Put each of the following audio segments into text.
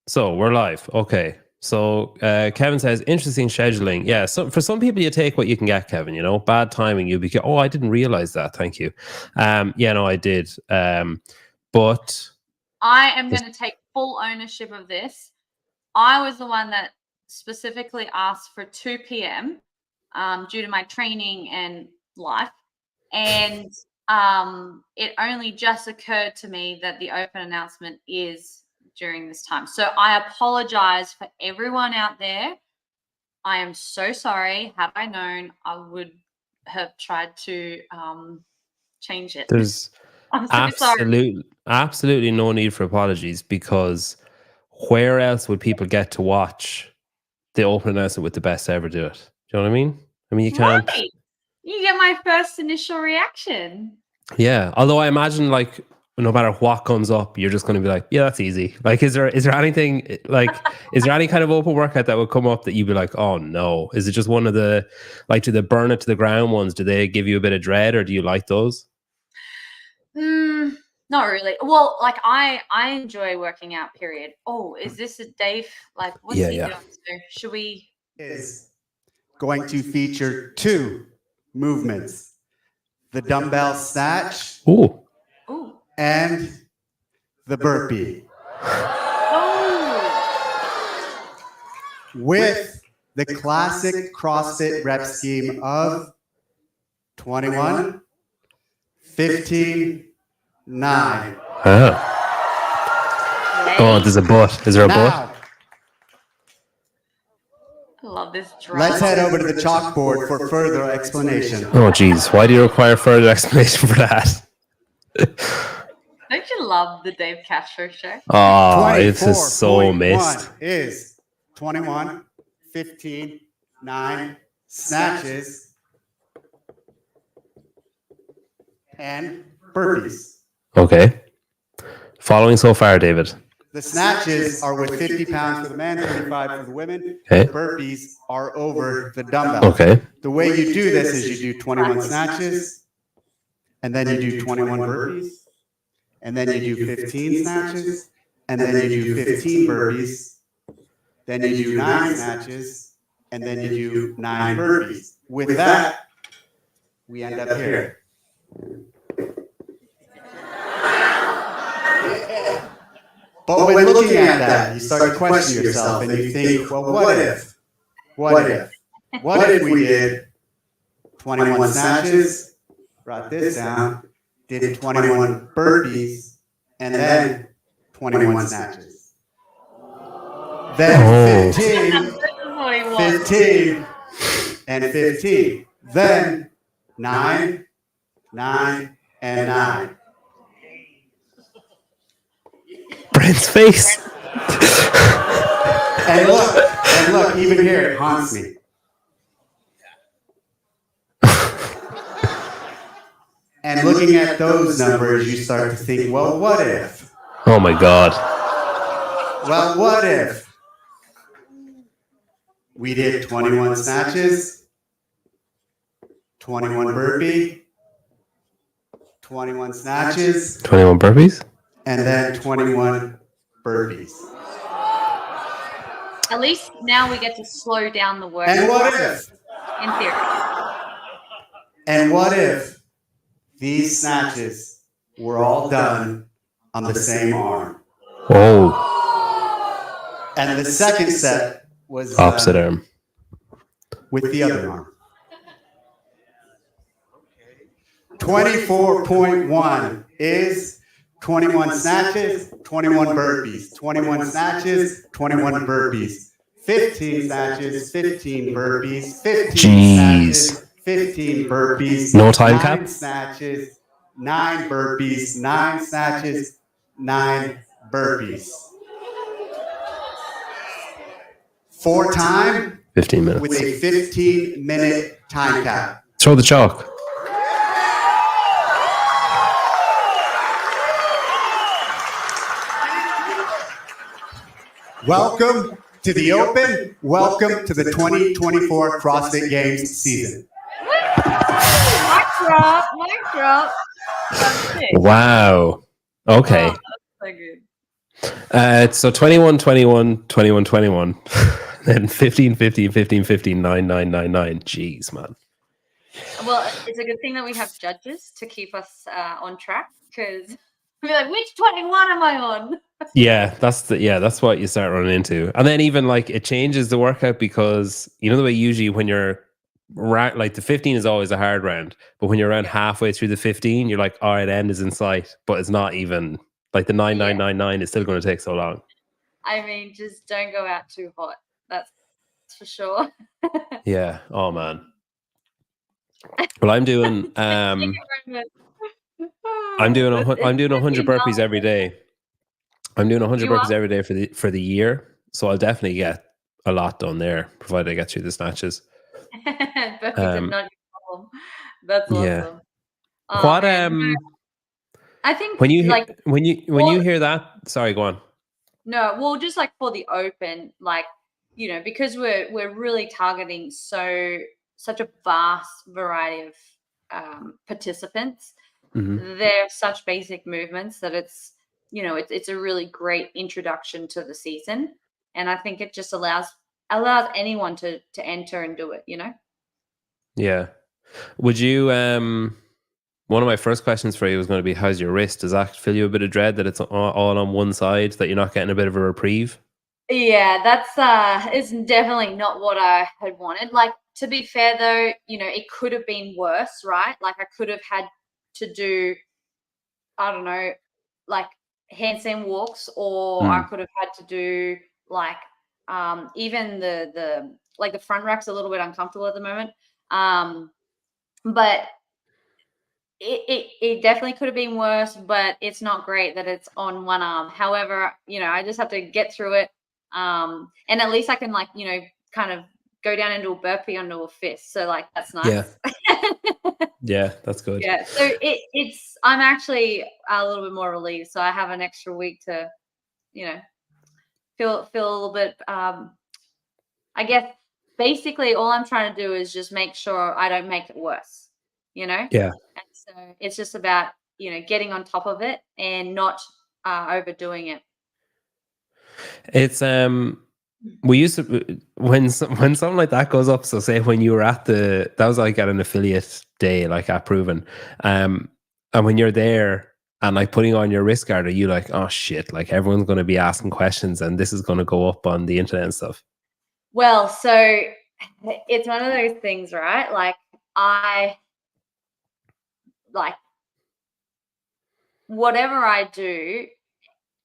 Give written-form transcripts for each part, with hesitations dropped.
So we're live. Okay. So Kevin says, interesting scheduling. Yeah. So for some people, you take what you can get, Kevin. You know, bad timing. You become. Oh, I didn't realize that. Thank you. Yeah, no, I did. But I am going to take full ownership of this. I was the one that specifically asked for 2 p.m. Due to my training and life, and it only just occurred to me that the open announcement is during this time. So I apologize for everyone out there. I am so sorry. Had I known, I would have tried to change it. there's I'm so sorry. absolutely no need for apologies, because where else would people get to watch the open announcement with the best ever do it? Do you know what I mean? I mean, you can't. Right. You get my first initial reaction. Yeah. Although I imagine, like, no matter what comes up, you're just going to be like, yeah, that's easy. Like, is there anything, like, is there any kind of open workout that would come up that you'd be like, oh no? Is it just one of the, like, do they burn it to the ground ones? Do they give you a bit of dread, or do you like those? Not really. Well, like I enjoy working out, period. Oh, is this a Dave? Like, what's he doing? So should we? Is going to feature 2 movements: the dumbbell snatch and the burpee. With the classic CrossFit rep scheme of 21, 15, 9. Oh, there's a butt. Is there a butt? I love this drama. Let's head over to the chalkboard for further explanation. Oh, geez. Why do you require further explanation for that? Don't you love the Dave Castro show? Oh, this is so missed. Is 21, 15, 9 snatches and burpees. Okay. Following so far, David. The snatches are with 50 pounds for the men, 35 for the women. Okay. The burpees are over the dumbbell. Okay. The way you do this is you do 21 snatches, and then you do 21 burpees, and then you do 15 snatches, and then you do 15 burpees, then you do 9 snatches, and then you do 9 burpees. With that, we end up here. But when looking at that, you start to question yourself and you think, well, what if? What if we did 21 snatches, brought this down, did 21 burpees, and then 21 snatches? Then 15, and 15. Then 9, 9, and 9. Brent's face. And look, even here it haunts me. And looking at those numbers, you start to think, well, what if? Oh my God. Well, what if we did 21 snatches, 21 burpee, 21 snatches, 21 burpees? And then 21 burpees. At least now we get to slow down the work. And what if? In theory. And what if these snatches were all done on the same arm? Oh. And the second set was opposite arm. With the other arm. 24.1 is 21 snatches, 21 burpees, 21 snatches, 21 burpees, 15 snatches, 15 burpees, 15 snatches, 15 burpees, no time cap? 9 snatches, 9 burpees, 9 snatches, 9 burpees. 4 time 15 minutes. With a 15-minute time cap. Throw the chalk. Welcome to the Open. Welcome to the 2024 CrossFit Games season. Mic drop. Wow. Okay. Oh, that's so good. So 21, 21, 21, 21, then 15, 15, 15, 15, 9, 9, 9, 9. Jeez, man. Well, it's a good thing that we have judges to keep us on track, because we're like, which 21 am I on? Yeah, that's what you start running into. And then even like it changes the workout, because you know the way usually when you're like the 15 is always a hard round, but when you're around halfway through the 15, you're like, all right, end is in sight, but it's not even like the 9, 9, 9, 9 is still going to take so long. I mean, just don't go out too hot. That's for sure. Yeah. Oh man. Well, I'm doing I'm doing 100 burpees every day. I'm doing 100 burpees every day for the year, so I'll definitely get a lot done there, provided I get through the snatches. Burpees are not your problem. That's awesome. What I think when you hear that, sorry, go on. No, well, just like for the open, like, you know, because we're really targeting such a vast variety of participants. Mm-hmm. They're such basic movements that it's, you know, it's a really great introduction to the season, and I think it just allows anyone to enter and do it, you know. Yeah. Would you one of my first questions for you was going to be, how's your wrist? Does that fill you a bit of dread that it's all on one side, that you're not getting a bit of a reprieve? Yeah, that's is definitely not what I had wanted. Like, to be fair though, you know, it could have been worse, right? Like, I could have had to do, I don't know, like handstand walks, or I could have had to do like even the like the front rack's a little bit uncomfortable at the moment. But it definitely could have been worse, but it's not great that it's on one arm. However, you know, I just have to get through it. And at least I can, like, you know, kind of go down into a burpee onto a fist. So like, that's nice. Yeah. Yeah, that's good. Yeah. So I'm actually a little bit more relieved. So I have an extra week to, you know, feel a little bit, I guess basically all I'm trying to do is just make sure I don't make it worse, you know? Yeah. And so it's just about, you know, getting on top of it and not overdoing it. It's we used to, when something like that goes up, so say when you were that was like at an affiliate day, like at Proven, and when you're there and like putting on your wrist guard, are you like, oh shit, like everyone's going to be asking questions and this is going to go up on the internet and stuff? Well, so it's one of those things, right? Like whatever I do,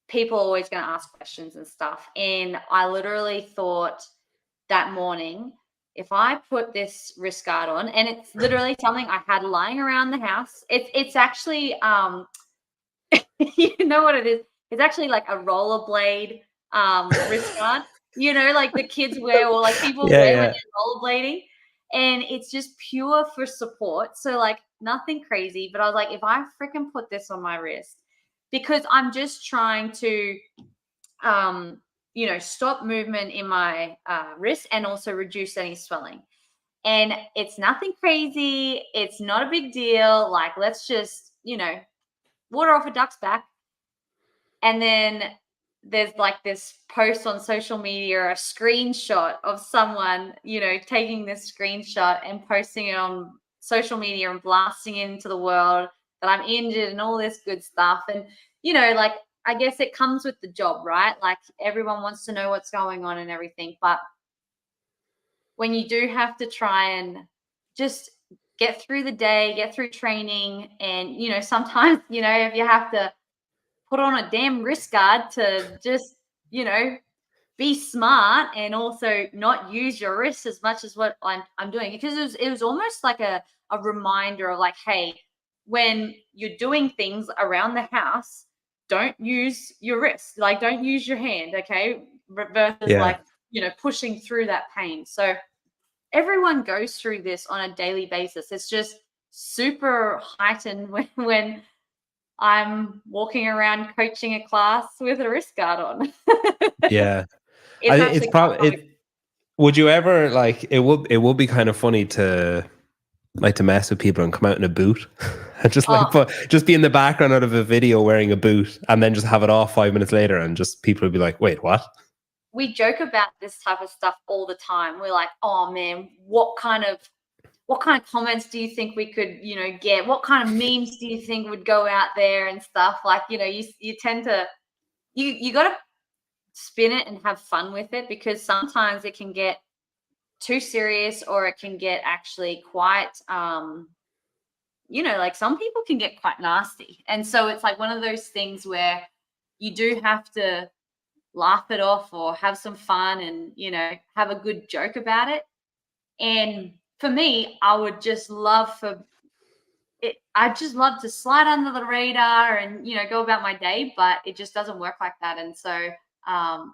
people are always going to ask questions and stuff. And I literally thought that morning, if I put this wrist guard on, and it's literally something I had lying around the house. It's actually you know what it is? It's actually like a rollerblade wrist guard. You know, like the kids wear, or like people wear when they're rollerblading. And it's just pure for support. So like nothing crazy. But I was like, if I freaking put this on my wrist, because I'm just trying to, you know, stop movement in my wrist and also reduce any swelling. And it's nothing crazy. It's not a big deal. Like, let's just, you know, water off a duck's back. And then there's like this post on social media, a screenshot of someone, you know, taking this screenshot and posting it on social media and blasting it into the world that I'm injured and all this good stuff. And, you know, like, I guess it comes with the job, right? Like, everyone wants to know what's going on and everything. But when you do have to try and just get through the day, get through training, and, you know, sometimes, you know, if you have to put on a damn wrist guard to just, you know, be smart and also not use your wrist as much as what I'm doing, because it was almost like a reminder of like, hey, when you're doing things around the house, don't use your wrist, like don't use your hand, okay, versus like, you know, pushing through that pain. So everyone goes through this on a daily basis. It's just super heightened when I'm walking around coaching a class with a wrist guard on. Yeah. It's probably would you ever, like, it would be kind of funny to like to mess with people and come out in a boot and just like Oh. just be in the background out of a video wearing a boot and then just have it off 5 minutes later and just people would be like, wait, what? We joke about this type of stuff all the time. We're like, oh man, what kind of comments do you think we could, get? What kind of memes do you think would go out there and stuff? Like, you tend to, you got to spin it and have fun with it, because sometimes it can get too serious, or it can get actually quite, like some people can get quite nasty. And so it's like one of those things where you do have to laugh it off or have some fun and, have a good joke about it. And for me, I would just love I'd just love to slide under the radar and, go about my day, but it just doesn't work like that. And so I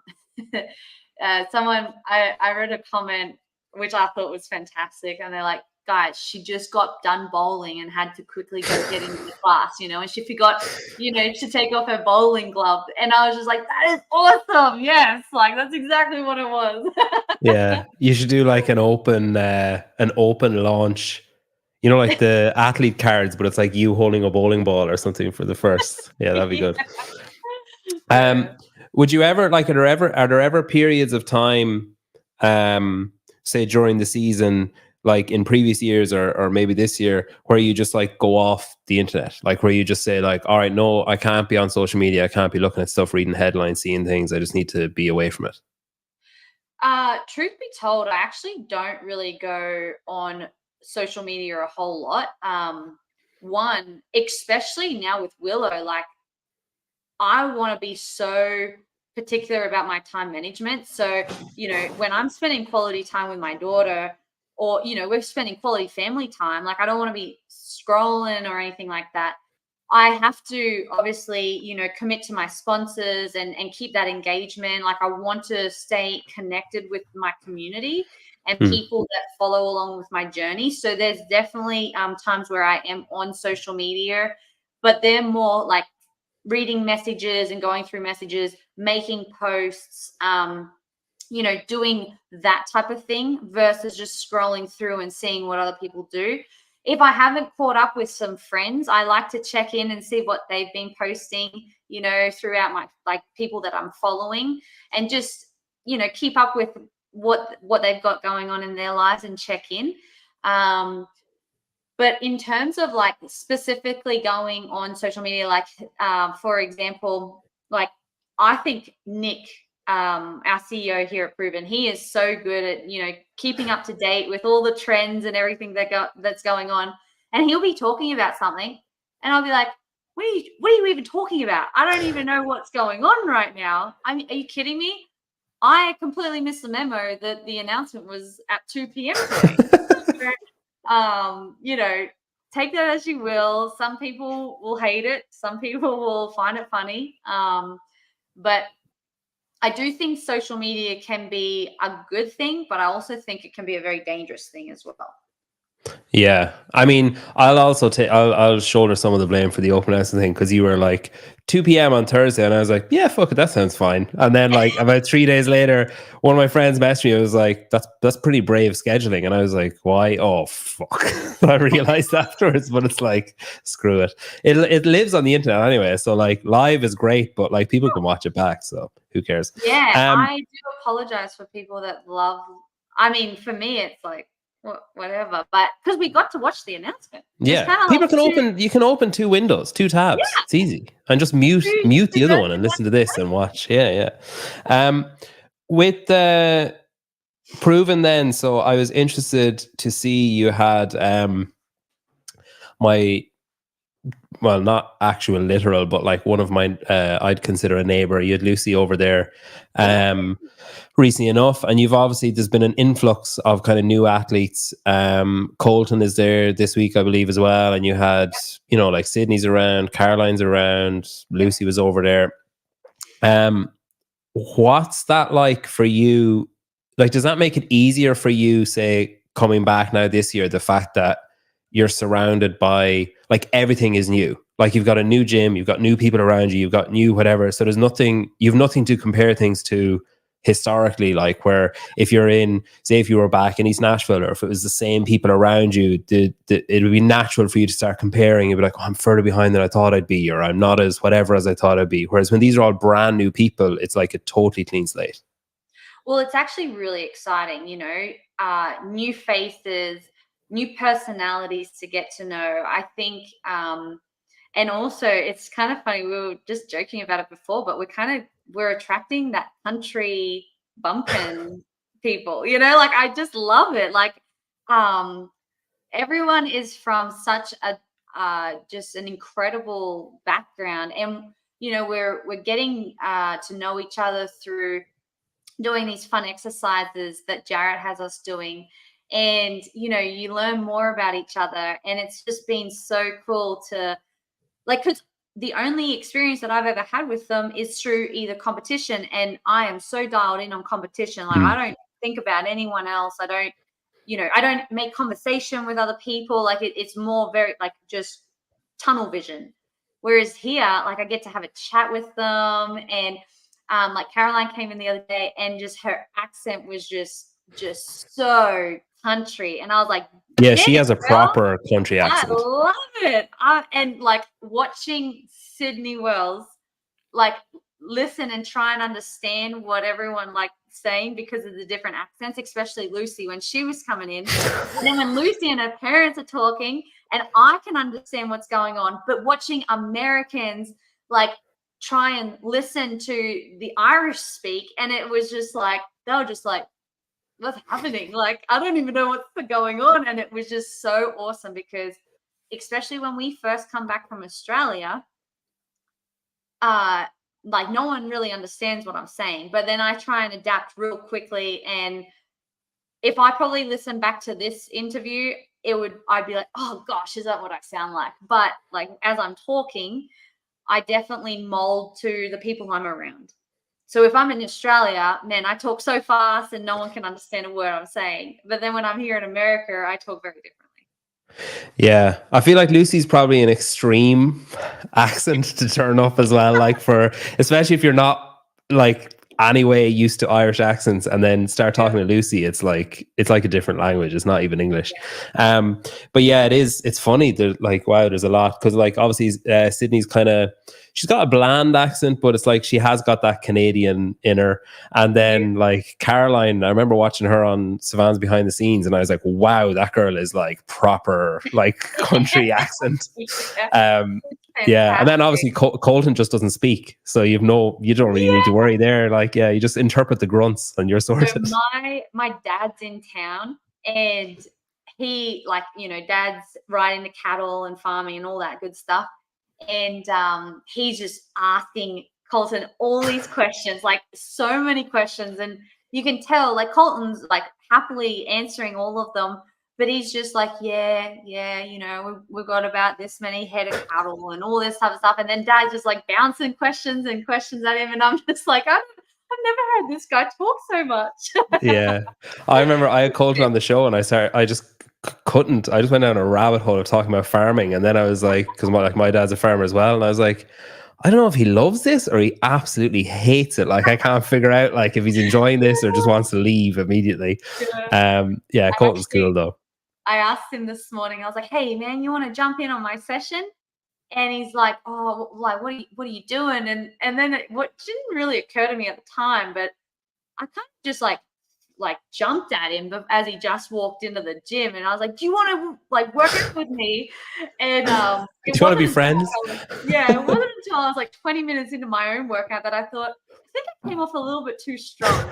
read a comment, which I thought was fantastic. And they're like, guys, she just got done bowling and had to quickly go get into the class, and she forgot, to take off her bowling glove. And I was just like, that is awesome. Yes. Like, that's exactly what it was. Yeah. You should do like an open launch, like the athlete cards, but it's like you holding a bowling ball or something for the first. Yeah, that'd be good. Would you ever, like, are there ever periods of time, say during the season, like in previous years or maybe this year, where you just like go off the internet, like where you just say like, all right, no, I can't be on social media. I can't be looking at stuff, reading headlines, seeing things. I just need to be away from it. Truth be told, I actually don't really go on social media a whole lot. One, especially now with Willow, like I want to be so particular about my time management. So, when I'm spending quality time with my daughter, or, we're spending quality family time, like I don't want to be scrolling or anything like that. I have to obviously, commit to my sponsors and keep that engagement. Like I want to stay connected with my community and people that follow along with my journey. So there's definitely times where I am on social media, but they're more like reading messages and going through messages, making posts, doing that type of thing versus just scrolling through and seeing what other people do. If I haven't caught up with some friends, I like to check in and see what they've been posting, throughout my, like, people that I'm following, and just, keep up with what they've got going on in their lives and check in. But in terms of like specifically going on social media, like, for example, like I think Nick, our CEO here at Proven, he is so good at, keeping up to date with all the trends and everything that's going on. And he'll be talking about something and I'll be like, what are you even talking about? I don't even know what's going on right now. I mean, are you kidding me? I completely missed the memo that the announcement was at 2 p.m. today. Take that as you will. Some people will hate it. Some people will find it funny. But I do think social media can be a good thing, but I also think it can be a very dangerous thing as well. Yeah, I mean, I'll shoulder some of the blame for the open lesson thing, because you were like 2 p.m. on Thursday, and I was like, yeah, fuck it, that sounds fine. And then like about 3 days later, one of my friends messaged me. I was like, that's pretty brave scheduling, and I was like, why? Oh fuck! I realized afterwards, but it's like, screw it. It lives on the internet anyway, so like live is great, but like people can watch it back, so who cares? Yeah, I do apologize for people that love. I mean, for me, it's like, whatever, but because we got to watch the announcement. Yeah, people can you can open 2 windows, 2 tabs. Yeah. It's easy, and just mute the other one and listen to this and watch. Yeah. With the Proven then, so I was interested to see you had well, not actual literal, but like one of my I'd consider a neighbor. You had Lucy over there recently enough, and you've obviously, there's been an influx of kind of new athletes. Colton is there this week, I believe, as well, and you had like Sydney's around, Caroline's around, Lucy was over there. What's that like for you? Like, does that make it easier for you, say, coming back now this year, the fact that you're surrounded by, like, everything is new? Like, you've got a new gym, you've got new people around you, you've got new whatever, so you've nothing to compare things to historically, like where if you're in, say if you were back in East Nashville, or if it was the same people around you, it would be natural for you to start comparing. You'd be like, oh, I'm further behind than I thought I'd be, or I'm not as whatever as I thought I'd be. Whereas when these are all brand new people, it's like a totally clean slate. Well, it's actually really exciting, you know, new faces, new personalities to get to know. I think, and also it's kind of funny, we were just joking about it before, but we're attracting that country bumpkin people, you know, like I just love it. Like, everyone is from such a, just an incredible background, and, you know, we're getting to know each other through doing these fun exercises that Jarrett has us doing. And, you know, you learn more about each other. And it's just been so cool to, like, because the only experience that I've ever had with them is through either competition. And I am so dialed in on competition. Like, I don't think about anyone else. I don't, you know, I don't make conversation with other people. Like, it's more very, like, just tunnel vision. Whereas here, like, I get to have a chat with them. And, like Caroline came in the other day and just her accent was just so country. And I was like, yeah, she has a proper country accent. I love it. And like watching Sydney Wells, like listen and try and understand what everyone like saying because of the different accents, especially Lucy when she was coming in. And then when Lucy and her parents are talking and I can understand what's going on, but watching Americans like try and listen to the Irish speak, and it was just like they were just like, what's happening? Like, I don't even know what's going on. And it was just so awesome because especially when we first come back from Australia, like no one really understands what I'm saying, but then I try and adapt real quickly. And if I probably listen back to this interview, I'd be like, oh gosh, is that what I sound like? But like, as I'm talking, I definitely mold to the people I'm around. So if I'm in Australia, man, I talk so fast and no one can understand a word I'm saying. But then when I'm here in America, I talk very differently. Yeah, I feel like Lucy's probably an extreme accent to turn up as well. Like especially if you're not like anyway used to Irish accents, and then start talking to Lucy, it's like a different language. It's not even English. But yeah, it's funny. There's like, wow, there's a lot, because like obviously Sydney's kind of, she's got a bland accent, but it's like she has got that Canadian in her. And then like Caroline, I remember watching her on Savannah's Behind the Scenes, and I was like, wow, that girl is like proper like country accent. Yeah, and then obviously Colton just doesn't speak, so you don't really need to worry there. Like, yeah, you just interpret the grunts and you're sorted. So my dad's in town, and he, like, you know, dad's riding the cattle and farming and all that good stuff, and he's just asking Colton all these questions, like so many questions, and you can tell like Colton's like happily answering all of them. But he's just like, yeah, you know, we've got about this many head of cattle and all this type of stuff. And then Dad's just like bouncing questions at him. And I'm just like, I've never heard this guy talk so much. Yeah. I remember I had Colton on the show, and I just couldn't. I just went down a rabbit hole of talking about farming. And then I was like, because my dad's a farmer as well. And I was like, I don't know if he loves this or he absolutely hates it. Like, I can't figure out like if he's enjoying this or just wants to leave immediately. Yeah, Colton's cool though. I asked him this morning, I was like, hey man, you want to jump in on my session? And he's like, oh, like, what are you doing? And then what didn't really occur to me at the time, but I kind of just like jumped at him as he just walked into the gym, and I was like, do you want to like work out with me? And do you want to be friends? Yeah, it wasn't until I was like 20 minutes into my own workout that I thought, I think I came off a little bit too strong.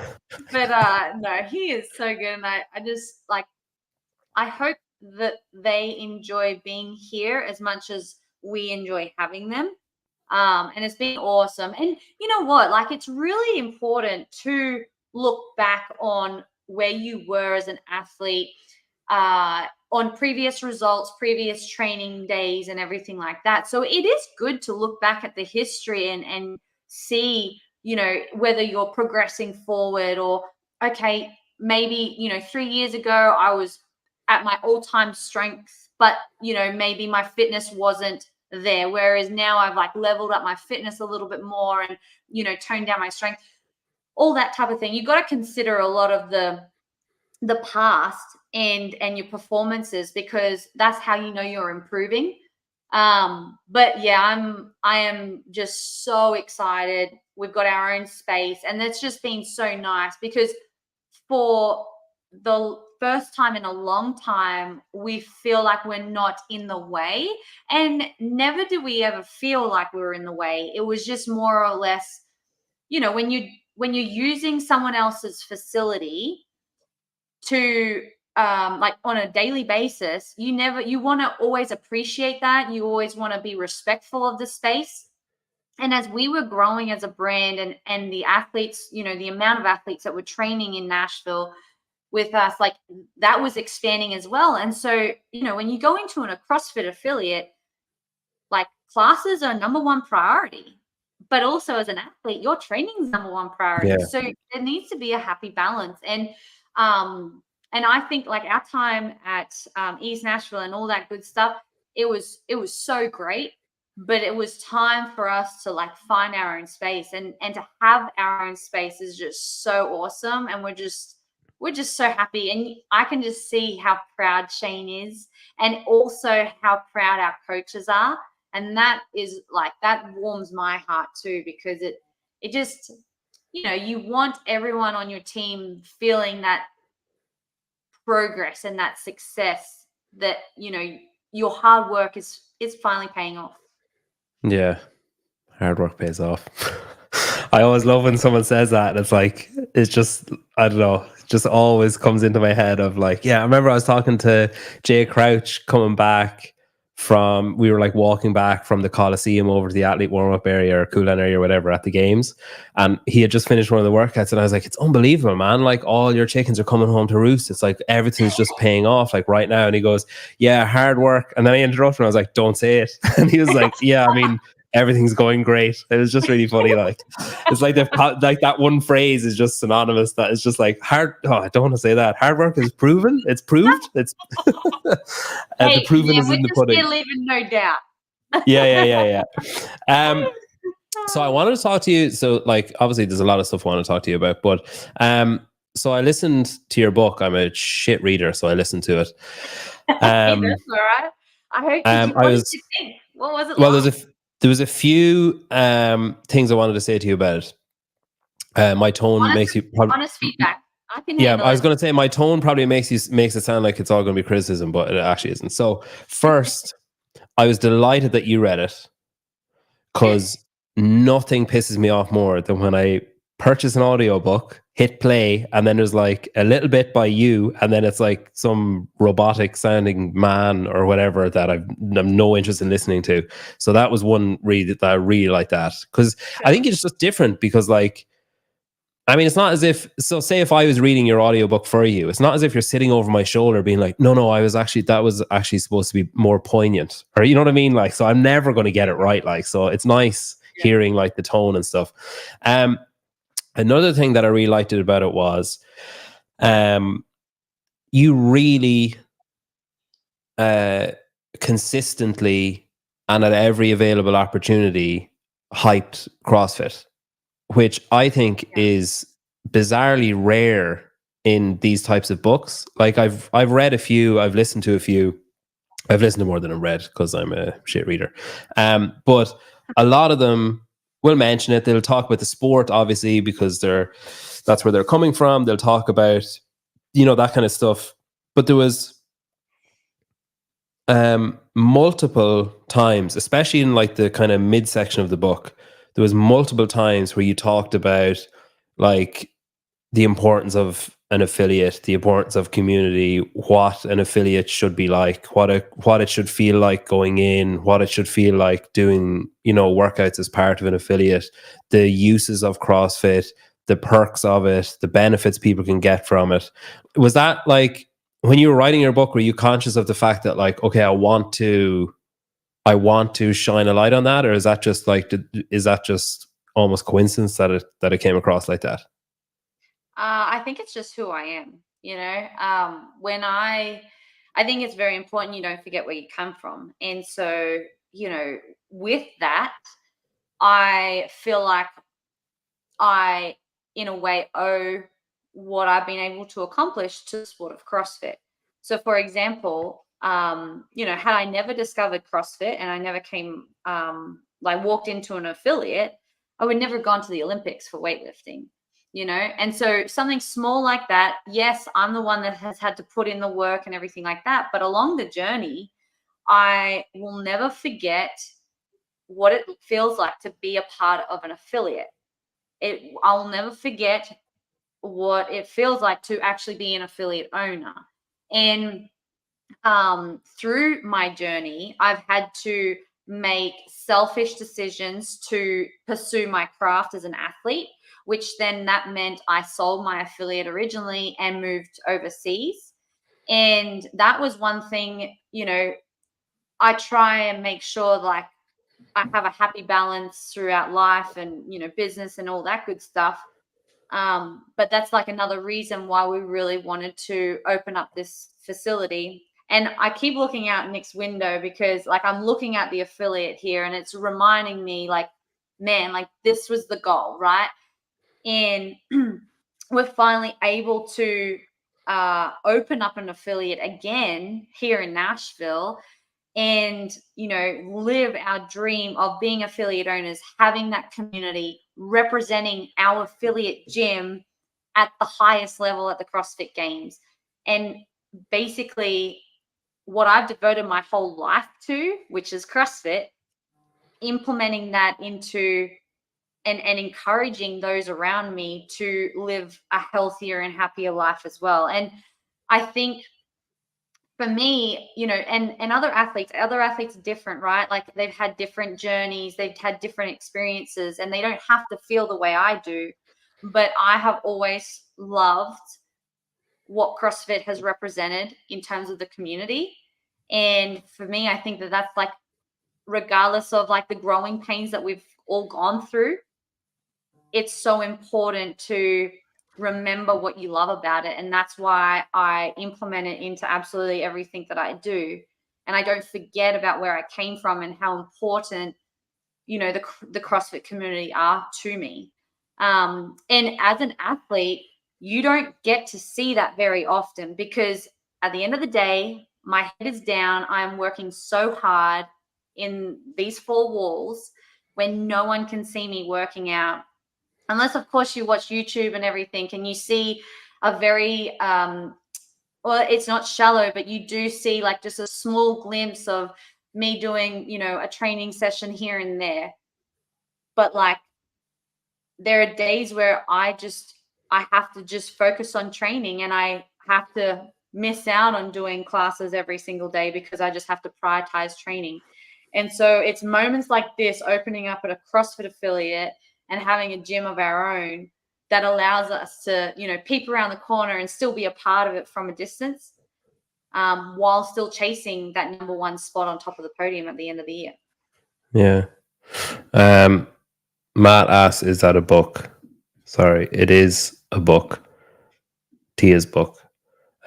But no, he is so good. And I just like, I hope that they enjoy being here as much as we enjoy having them. And it's been awesome. And you know what? Like, it's really important to look back on where you were as an athlete, on previous results, previous training days, and everything like that. So it is good to look back at the history and see, you know, whether you're progressing forward, or, okay, maybe, you know, 3 years ago I was at my all-time strength, but, you know, maybe my fitness wasn't there, whereas now I've like leveled up my fitness a little bit more and, you know, toned down my strength. all that type of thing. You've got to consider a lot of the past and your performances, because that's how you know you're improving. But yeah, I am just so excited. We've got our own space, and it's just been so nice, because for the first time in a long time, we feel like we're not in the way, and never did we ever feel like we were in the way. It was just more or less, when you're using someone else's facility to like on a daily basis, you want to always appreciate that. You always want to be respectful of the space. And as we were growing as a brand, and the athletes, the amount of athletes that were training in Nashville with us, like that was expanding as well. And so, when you go into a CrossFit affiliate, like classes are number one priority, but also as an athlete, your training is number one priority. Yeah. So there needs to be a happy balance. And I think like our time at East Nashville and all that good stuff, it was so great, but it was time for us to like find our own space, and to have our own space is just so awesome. And we're just so happy. And I can just see how proud Shane is, and also how proud our coaches are. And that is like, that warms my heart too, because it just, you want everyone on your team feeling that progress and that success, that, your hard work is finally paying off. Yeah. Hard work pays off. I always love when someone says that. And it's like, it's just, I don't know, it just always comes into my head of like, yeah, I remember I was talking to Jay Crouch coming back we were like walking back from the Coliseum over to the athlete warm-up area or cool down area or whatever at the games. And he had just finished one of the workouts, and I was like, it's unbelievable, man. Like all your chickens are coming home to roost. It's like everything's just paying off like right now. And he goes, yeah, hard work. And then I interrupted him. I was like, don't say it. And he was like, yeah, I mean, everything's going great. It was just really funny. Like it's like like that one phrase is just synonymous. That is just like I don't want to say that. Hard work is proven. It's proved. It's the proven is in the pudding. We're leaving no doubt. Yeah. So I wanted to talk to you. So like obviously there's a lot of stuff I want to talk to you about, but so I listened to your book. I'm a shit reader, so I listened to it. That's all right. I hope what did you think? What was it? Well, like? There was a few things I wanted to say to you about it. My tone makes you honest feedback. I can I was going to say my tone probably makes it sound like it's all going to be criticism, but it actually isn't. So first, I was delighted that you read it, because nothing pisses me off more than when I purchase an audiobook, hit play, and then there's like a little bit by you, and then it's like some robotic sounding man or whatever that I'm no interest in listening to. So that was one read that I really like, that because I think it's just different, because like, I mean, it's not as if, so say if I was reading your audiobook for you, it's not as if you're sitting over my shoulder being like, no, that was actually supposed to be more poignant, or you know what I mean? Like, so I'm never going to get it right. Like, so it's nice hearing like the tone and stuff. Another thing that I really liked about it was, you really consistently and at every available opportunity hyped CrossFit, which I think is bizarrely rare in these types of books. Like I've read a few, I've listened to a few, I've listened to more than I've read because I'm a shit reader. But a lot of them will mention it. They'll talk about the sport, obviously, because that's where they're coming from. They'll talk about, that kind of stuff. But there was multiple times, especially in like the kind of midsection of the book, there was multiple times where you talked about like the importance of an affiliate, the importance of community, what an affiliate should be like, what it should feel like going in, what it should feel like doing, workouts as part of an affiliate, the uses of CrossFit, the perks of it, the benefits people can get from it. Was that like, when you were writing your book, were you conscious of the fact that like, okay, I want to shine a light on that? Or is that just almost coincidence that it came across like that? I think it's just who I am, when I think it's very important you don't forget where you come from. And so, with that, I feel like I in a way, owe what I've been able to accomplish to the sport of CrossFit. So, for example, had I never discovered CrossFit and I never came, walked into an affiliate, I would never have gone to the Olympics for weightlifting, And so something small like that, yes, I'm the one that has had to put in the work and everything like that. But along the journey, I will never forget what it feels like to be a part of an affiliate. I'll never forget what it feels like to actually be an affiliate owner. And through my journey, I've had to make selfish decisions to pursue my craft as an athlete, which then that meant I sold my affiliate originally and moved overseas. And that was one thing, I try and make sure like I have a happy balance throughout life and, business and all that good stuff. But that's like another reason why we really wanted to open up this facility. And I keep looking out Nick's window because like I'm looking at the affiliate here and it's reminding me like, man, like this was the goal, right? And we're finally able to open up an affiliate again here in Nashville and, live our dream of being affiliate owners, having that community, representing our affiliate gym at the highest level at the CrossFit Games. And basically what I've devoted my whole life to, which is CrossFit, implementing that into and encouraging those around me to live a healthier and happier life as well. And I think for me, and other athletes are different, right? Like they've had different journeys, they've had different experiences, and they don't have to feel the way I do. But I have always loved what CrossFit has represented in terms of the community. And for me, I think that that's like, regardless of like the growing pains that we've all gone through, it's so important to remember what you love about it. And that's why I implement it into absolutely everything that I do. And I don't forget about where I came from and how important, the CrossFit community are to me. And as an athlete, you don't get to see that very often because at the end of the day, my head is down. I'm working so hard in these four walls when no one can see me working out. Unless, of course, you watch YouTube and everything and you see a very, it's not shallow, but you do see like just a small glimpse of me doing, a training session here and there. But like, there are days where I have to just focus on training and I have to miss out on doing classes every single day because I just have to prioritize training. And so it's moments like this, opening up at a CrossFit affiliate and having a gym of our own that allows us to, peep around the corner and still be a part of it from a distance, while still chasing that number one spot on top of the podium at the end of the year. Yeah. Matt asks, is that a book? Sorry, it is a book. Tia's book.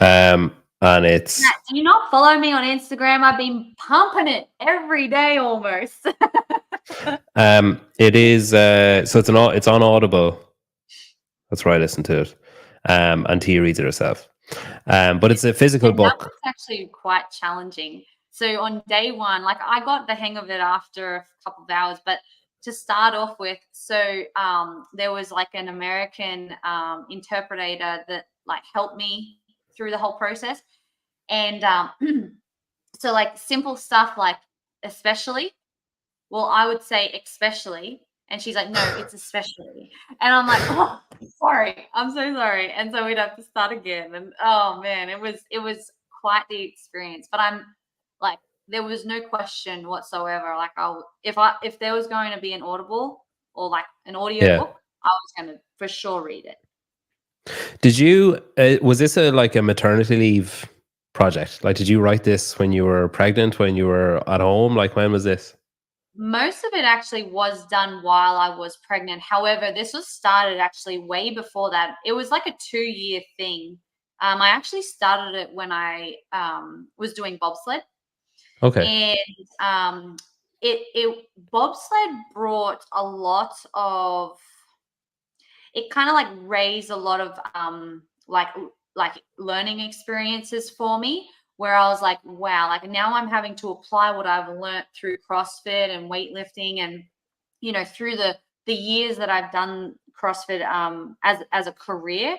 And it's... Matt, do you not follow me on Instagram? I've been pumping it every day almost. It is so it's on Audible. That's where I listen to it. And Tia reads it herself. But it's a physical book. That was actually quite challenging. So on day one, like I got the hang of it after a couple of hours, but to start off with, so there was like an American interpreter that like helped me through the whole process. And so like simple stuff like especially, well, I would say especially. And she's like, no, it's especially. And I'm like, oh, sorry. I'm so sorry. And so we'd have to start again. And oh man, it was quite the experience. But I'm like, there was no question whatsoever. Like if there was going to be an Audible or like an audio book, I was going to for sure read it. Did you, was this a maternity leave project? Like, did you write this when you were pregnant, when you were at home? Like, when was this? Most of it actually was done while I was pregnant. However, this was started actually way before that. It was like a 2-year thing. I actually started it when I was doing bobsled. Okay. And it bobsled brought a lot of, it kind of like raised a lot of like learning experiences for me, where I was like, wow, like now I'm having to apply what I've learned through CrossFit and weightlifting, and through the years that I've done CrossFit as a career.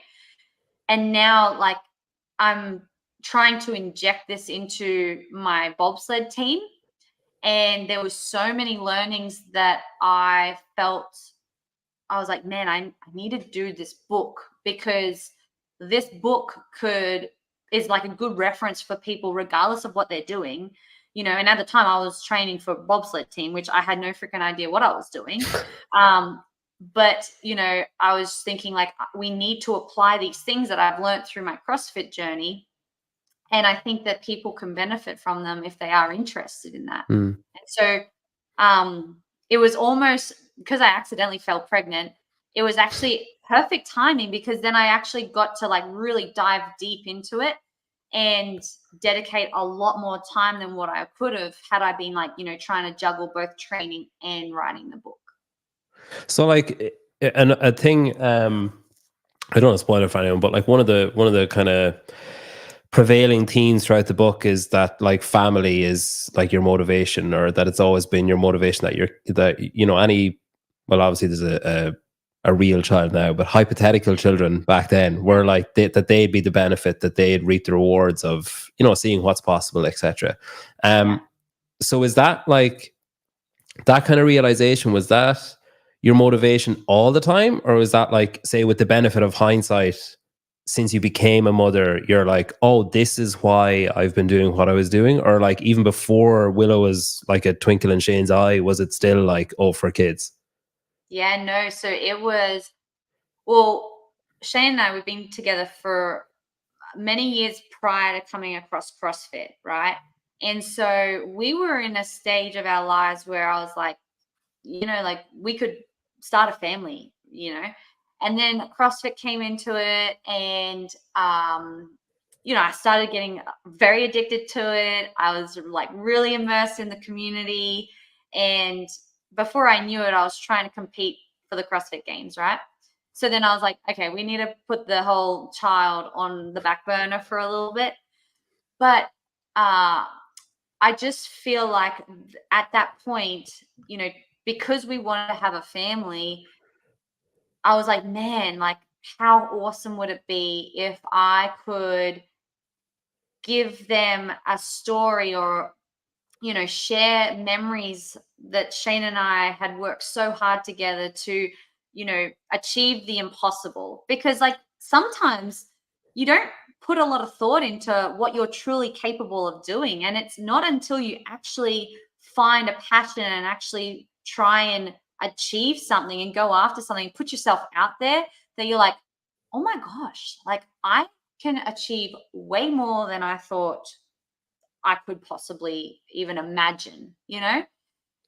And now like I'm trying to inject this into my bobsled team. And there was so many learnings that I felt, I was like, man, I need to do this book, because this book is like a good reference for people regardless of what they're doing. And at the time I was training for a bobsled team, which I had no freaking idea what I was doing. But I was thinking like, we need to apply these things that I've learned through my CrossFit journey. And I think that people can benefit from them if they are interested in that. Mm. And so it was almost, because I accidentally fell pregnant, it was actually perfect timing, because then I actually got to like really dive deep into it and dedicate a lot more time than what I could have had I been like, trying to juggle both training and writing the book. So like a thing, I don't want to spoil it for anyone, but like one of the kind of prevailing themes throughout the book is that like family is like your motivation, or that it's always been your motivation, well, obviously there's a real child now, but hypothetical children back then were like that they'd be the benefit, that they'd reap the rewards of seeing what's possible, etc. So is that like that kind of realization, was that your motivation all the time, or was that like, say, with the benefit of hindsight, since you became a mother, you're like, oh, this is why I've been doing what I was doing? Or like even before Willow was like a twinkle in Shane's eye, was it still like, oh, for kids? Yeah, no. So it was, well, Shane and I, we've been together for many years prior to coming across CrossFit, right? And so we were in a stage of our lives where I was like, like we could start a family, and then CrossFit came into it, and I started getting very addicted to it. I was like really immersed in the community, and before I knew it, I was trying to compete for the CrossFit Games, right? So then I was like, okay, we need to put the whole child on the back burner for a little bit. But I just feel like at that point, because we wanted to have a family, I was like, man, like how awesome would it be if I could give them a story, or share memories that Shane and I had worked so hard together to achieve the impossible. Because like sometimes you don't put a lot of thought into what you're truly capable of doing, and it's not until you actually find a passion and actually try and achieve something and go after something, put yourself out there, that you're like, oh my gosh, like I can achieve way more than I thought I could possibly even imagine,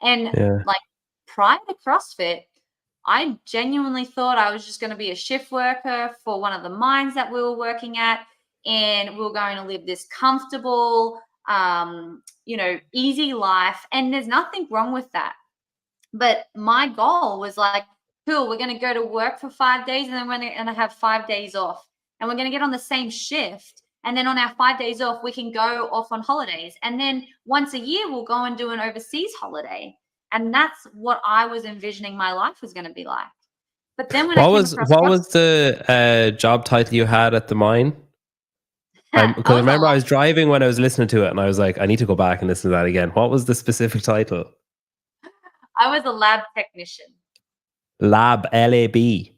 And like prior to CrossFit, I genuinely thought I was just going to be a shift worker for one of the mines that we were working at, and we were going to live this comfortable, easy life. And there's nothing wrong with that. But my goal was like, cool, we're going to go to work for 5 days, and then we're going to have 5 days off, and we're going to get on the same shift. And then on our 5 days off, we can go off on holidays. And then once a year, we'll go and do an overseas holiday. And that's what I was envisioning my life was going to be like. But then when what was the job title you had at the mine? Because I remember I was driving when I was listening to it, and I was like, I need to go back and listen to that again. What was the specific title? I was a lab technician. Lab, L-A-B.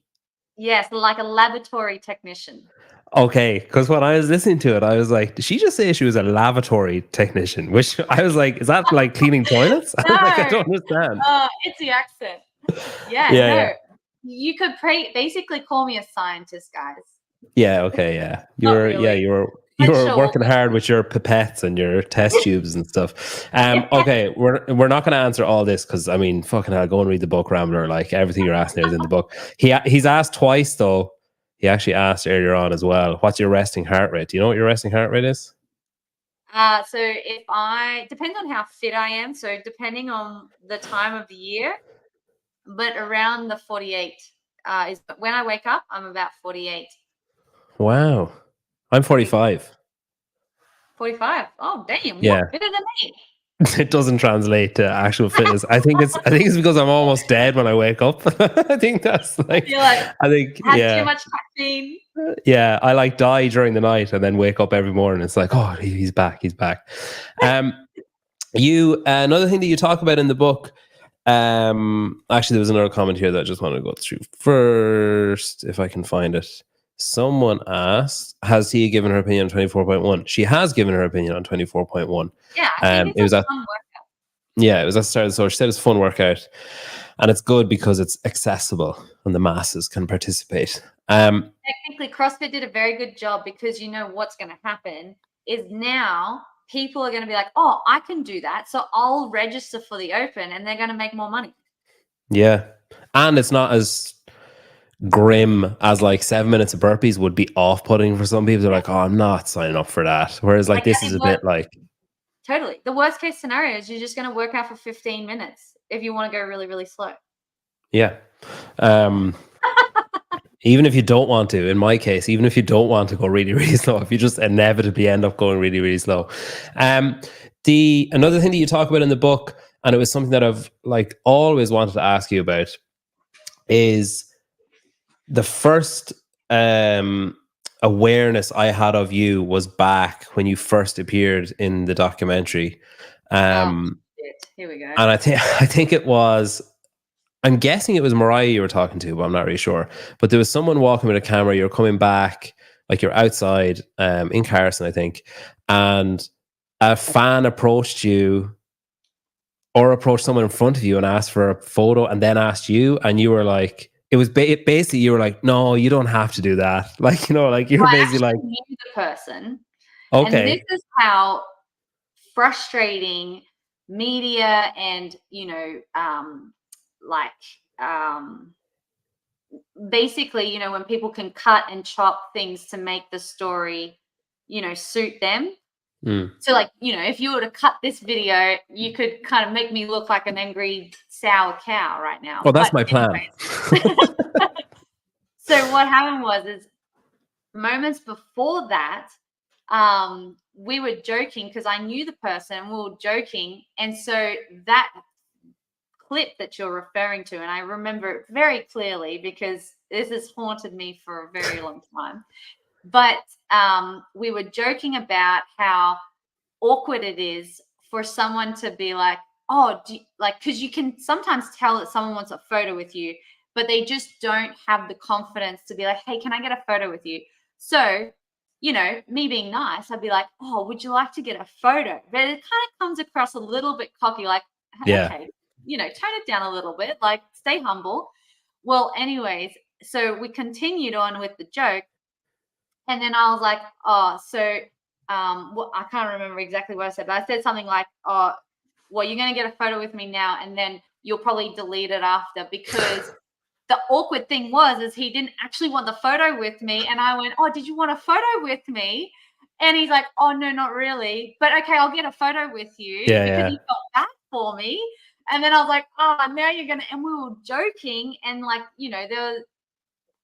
Yes, like a laboratory technician. Okay, because when I was listening to it, I was like, did she just say she was a lavatory technician? Which I was like, is that like cleaning toilets? No. I don't understand. It's the accent. Yeah. You could basically call me a scientist, guys. Yeah, okay, yeah. You were working hard with your pipettes and your test tubes and stuff. Okay, we're not going to answer all this, because I mean, fucking hell, go and read the book, Rambler. Like everything you're asking is in the book. He's asked twice though. He actually asked earlier on as well, what's your resting heart rate? Do you know what your resting heart rate is? So depends on how fit I am. So depending on the time of the year, but around the 48 is when I wake up, I'm about 48. Wow. I'm 45. 45. Oh, damn. Yeah. You're fitter than me. It doesn't translate to actual fitness. I think it's because I'm almost dead when I wake up. I think that's like, You're like, I think, had yeah. too much caffeine. Yeah, I like die during the night and then wake up every morning. It's like, oh, he's back. You another thing that you talk about in the book. Actually, there was another comment here that I just wanted to go through first, if I can find it. Someone asked, "Has Tia given her opinion on 24.1?" She has given her opinion on 24.1. Yeah, I think it's a fun workout. Yeah, it was at the start of the store. She said it's a fun workout, and it's good because it's accessible and the masses can participate. Technically, CrossFit did a very good job because you know what's going to happen is now people are going to be like, oh, I can do that. So I'll register for the Open and they're going to make more money. Yeah. And it's not as grim as like 7 minutes of burpees would be off-putting for some people. They're like, oh, I'm not signing up for that. Whereas like this is a bit like... Totally. The worst case scenario is you're just going to work out for 15 minutes if you want to go really, really slow. Yeah. Even if you don't want to, in my case, even if you don't want to go really, really slow, if you just inevitably end up going really, really slow. Another thing that you talk about in the book, and it was something that I've like always wanted to ask you about, is the first awareness I had of you was back when you first appeared in the documentary. Here we go. And I think it was, I'm guessing it was Mariah you were talking to, but I'm not really sure. But there was someone walking with a camera. You're coming back, like you're outside in Carson, I think. And a fan approached you or approached someone in front of you and asked for a photo and then asked you. And you were like, it was basically, you were like, no, you don't have to do that. Like, you know, like you're basically like. I knew the person. Okay. And this is how frustrating media and, you know, basically, you know, when people can cut and chop things to make the story, you know, suit them. So like, you know, if you were to cut this video, you could kind of make me look like an angry sour cow right now. Well, that's my plan. So what happened is moments before that, we were joking because I knew the person, we were joking. And so that clip that you're referring to, and I remember it very clearly because this has haunted me for a very long time. But we were joking about how awkward it is for someone to be like, oh, because you can sometimes tell that someone wants a photo with you, but they just don't have the confidence to be like, hey, can I get a photo with you? So, you know, me being nice, I'd be like, oh, would you like to get a photo? But it kind of comes across a little bit cocky, like, hey, okay, you know, tone it down a little bit, like stay humble. Well, anyways, so we continued on with the joke. And then I was like, oh, so I can't remember exactly what I said, but I said something like, oh, well, you're going to get a photo with me now, and then you'll probably delete it after, because the awkward thing is he didn't actually want the photo with me. And I went, oh, did you want a photo with me? And he's like, oh, no, not really. But okay, I'll get a photo with you because he felt bad for me. And then I was like, oh, now you're going to, and we were joking. And like, you know,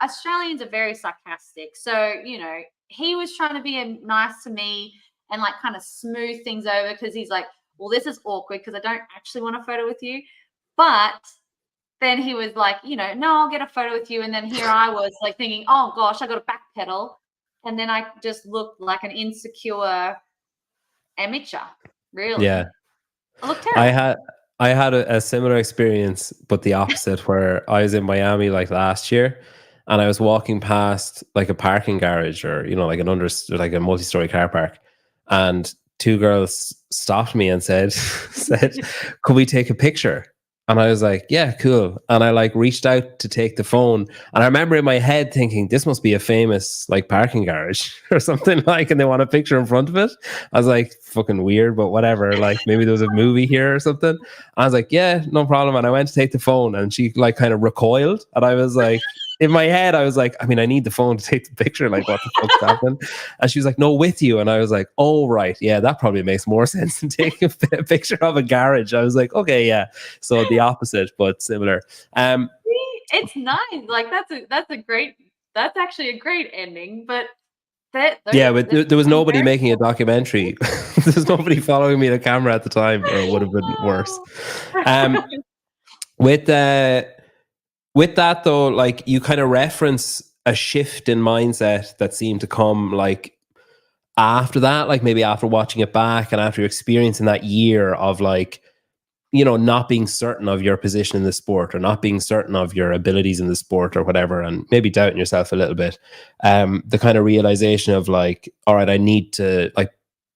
Australians are very sarcastic. So, you know, he was trying to be nice to me and like kind of smooth things over because he's like, well, this is awkward because I don't actually want a photo with you. But then he was like, you know, no, I'll get a photo with you. And then here I was like thinking, oh gosh, I got to backpedal. And then I just looked like an insecure amateur, really. Yeah. I looked terrible. I had a similar experience, but the opposite, where I was in Miami like last year, and I was walking past like a parking garage, or, you know, like a multi-story car park, and two girls stopped me and said, could we take a picture? And I was like, yeah, cool. And I like reached out to take the phone. And I remember in my head thinking, this must be a famous like parking garage or something, like, and they want a picture in front of it. I was like, fucking weird, but whatever. Like maybe there was a movie here or something. I was like, yeah, no problem. And I went to take the phone, and she like kind of recoiled. And I was like, in my head, I was like, I mean, I need the phone to take the picture. Like, what the fuck's happening? And she was like, no, with you. And I was like, oh, right. Yeah, that probably makes more sense than taking a picture of a garage. I was like, okay, yeah. So the opposite, but similar. it's nice. Like that's actually a great ending. But Yeah, but there was nobody making a documentary. There's nobody following me the camera at the time, or it would have been worse. With that though, like you kind of reference a shift in mindset that seemed to come like after that, like maybe after watching it back and after experiencing that year of like, you know, not being certain of your position in the sport or not being certain of your abilities in the sport or whatever, and maybe doubting yourself a little bit. The kind of realization of like, all right, I need to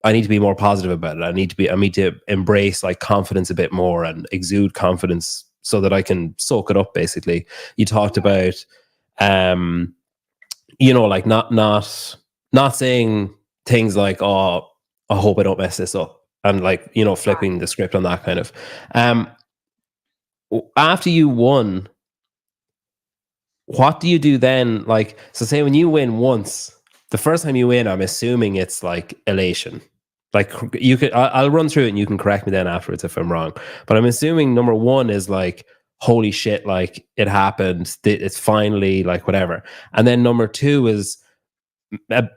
be more positive about it. I need to embrace like confidence a bit more and exude confidence so that I can soak it up. Basically, you talked about, you know, like not saying things like, oh, I hope I don't mess this up. And like, you know, flipping the script on that kind of. After you won, what do you do then? Like, so say when you win once, the first time you win, I'm assuming it's like elation. Like you could, I'll run through it and you can correct me then afterwards if I'm wrong. But I'm assuming number one is like, holy shit, like it happened. It's finally like whatever. And then number two is a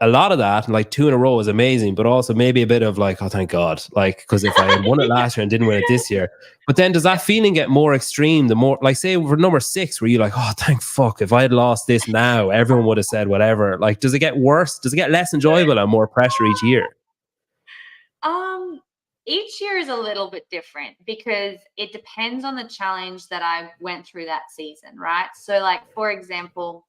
lot of that, like 2 in a row is amazing, but also maybe a bit of like, oh, thank God. Like, because if I had won it last year and didn't win it this year, but then does that feeling get more extreme the more, like say for number 6, where you're like, oh, thank fuck, if I had lost this now, everyone would have said whatever. Like, does it get worse? Does it get less enjoyable and more pressure each year? Each year is a little bit different because it depends on the challenge that I went through that season, right? So like, for example,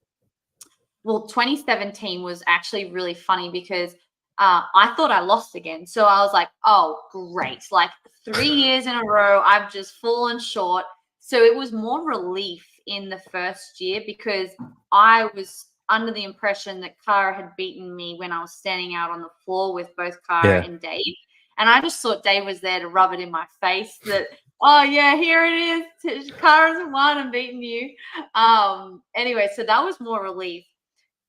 well, 2017 was actually really funny because I thought I lost again. So I was like, oh, great. Like 3 years in a row, I've just fallen short. So it was more relief in the first year because I was under the impression that Cara had beaten me when I was standing out on the floor with both Cara and Dave. And I just thought Dave was there to rub it in my face that, oh, yeah, here it is. Cara's won and beaten you. Anyway, so that was more relief.